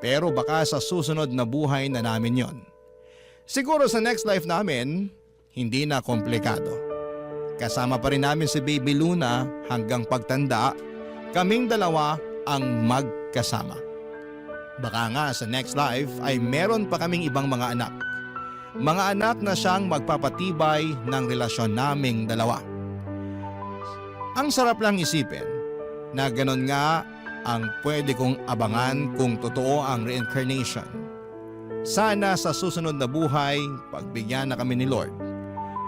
Pero baka sa susunod na buhay na namin yon. Siguro sa next life namin, hindi na komplikado. Kasama pa rin namin si Baby Luna hanggang pagtanda, kaming dalawa ang magkasama. Baka nga sa next life ay meron pa kaming ibang mga anak. Mga anak na siyang magpapatibay ng relasyon naming dalawa. Ang sarap lang isipin na ganon nga ang pwede kong abangan kung totoo ang reincarnation. Sana sa susunod na buhay, pagbigyan na kami ni Lord.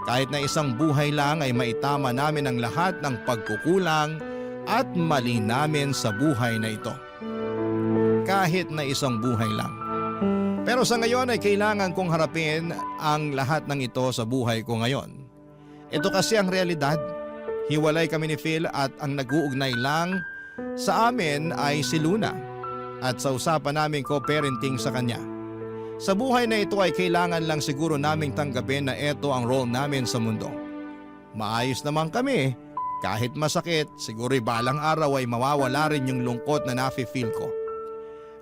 Kahit na isang buhay lang ay maitama namin ang lahat ng pagkukulang at mali namin sa buhay na ito. Kahit na isang buhay lang. Pero sa ngayon ay kailangan kong harapin ang lahat ng ito sa buhay ko ngayon. Ito kasi ang realidad. Hiwalay kami ni Phil at ang nag-uugnay lang sa amin ay si Luna. At sa usapan namin co-parenting sa kanya. Sa buhay na ito ay kailangan lang siguro naming tanggapin na ito ang role namin sa mundo. Maayos naman kami, kahit masakit, siguro balang araw ay mawawala rin yung lungkot na nafe-feel ko.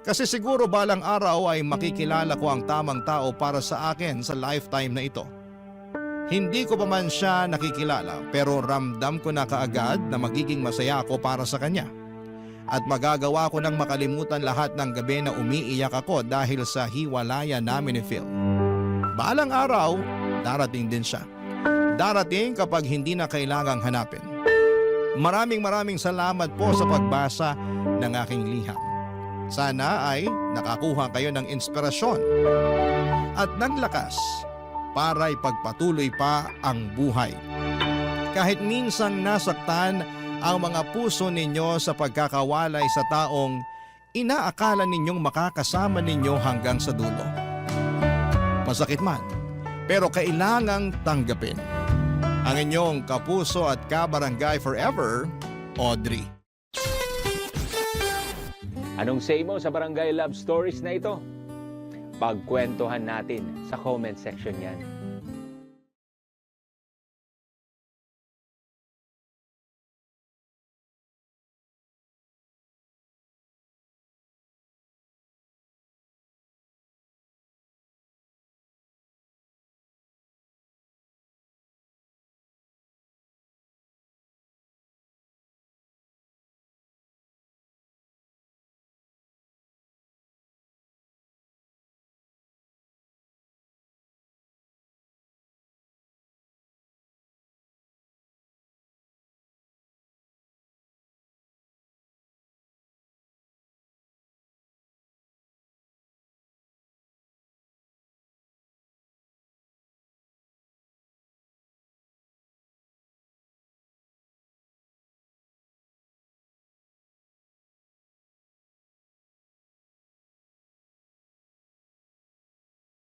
Kasi siguro balang araw ay makikilala ko ang tamang tao para sa akin sa lifetime na ito. Hindi ko pa man siya nakikilala pero ramdam ko na kaagad na magiging masaya ako para sa kanya. At magagawa ko nang makalimutan lahat ng gabi na umiiyak ako dahil sa hiwalayan namin ni Phil. Balang araw, darating din siya. Darating kapag hindi na kailangang hanapin. Maraming salamat po sa pagbasa ng aking liham. Sana ay nakakuha kayo ng inspirasyon at ng lakas para ipagpatuloy pa ang buhay. Kahit minsang nasaktan ang mga puso ninyo sa pagkakawalay sa taong inaakala ninyong makakasama ninyo hanggang sa dulo. Masakit man, pero kailangang tanggapin. Ang inyong kapuso at kabarangay forever, Audrey. Anong say mo sa Barangay Love Stories na ito? Pagkwentuhan natin sa comment section yan.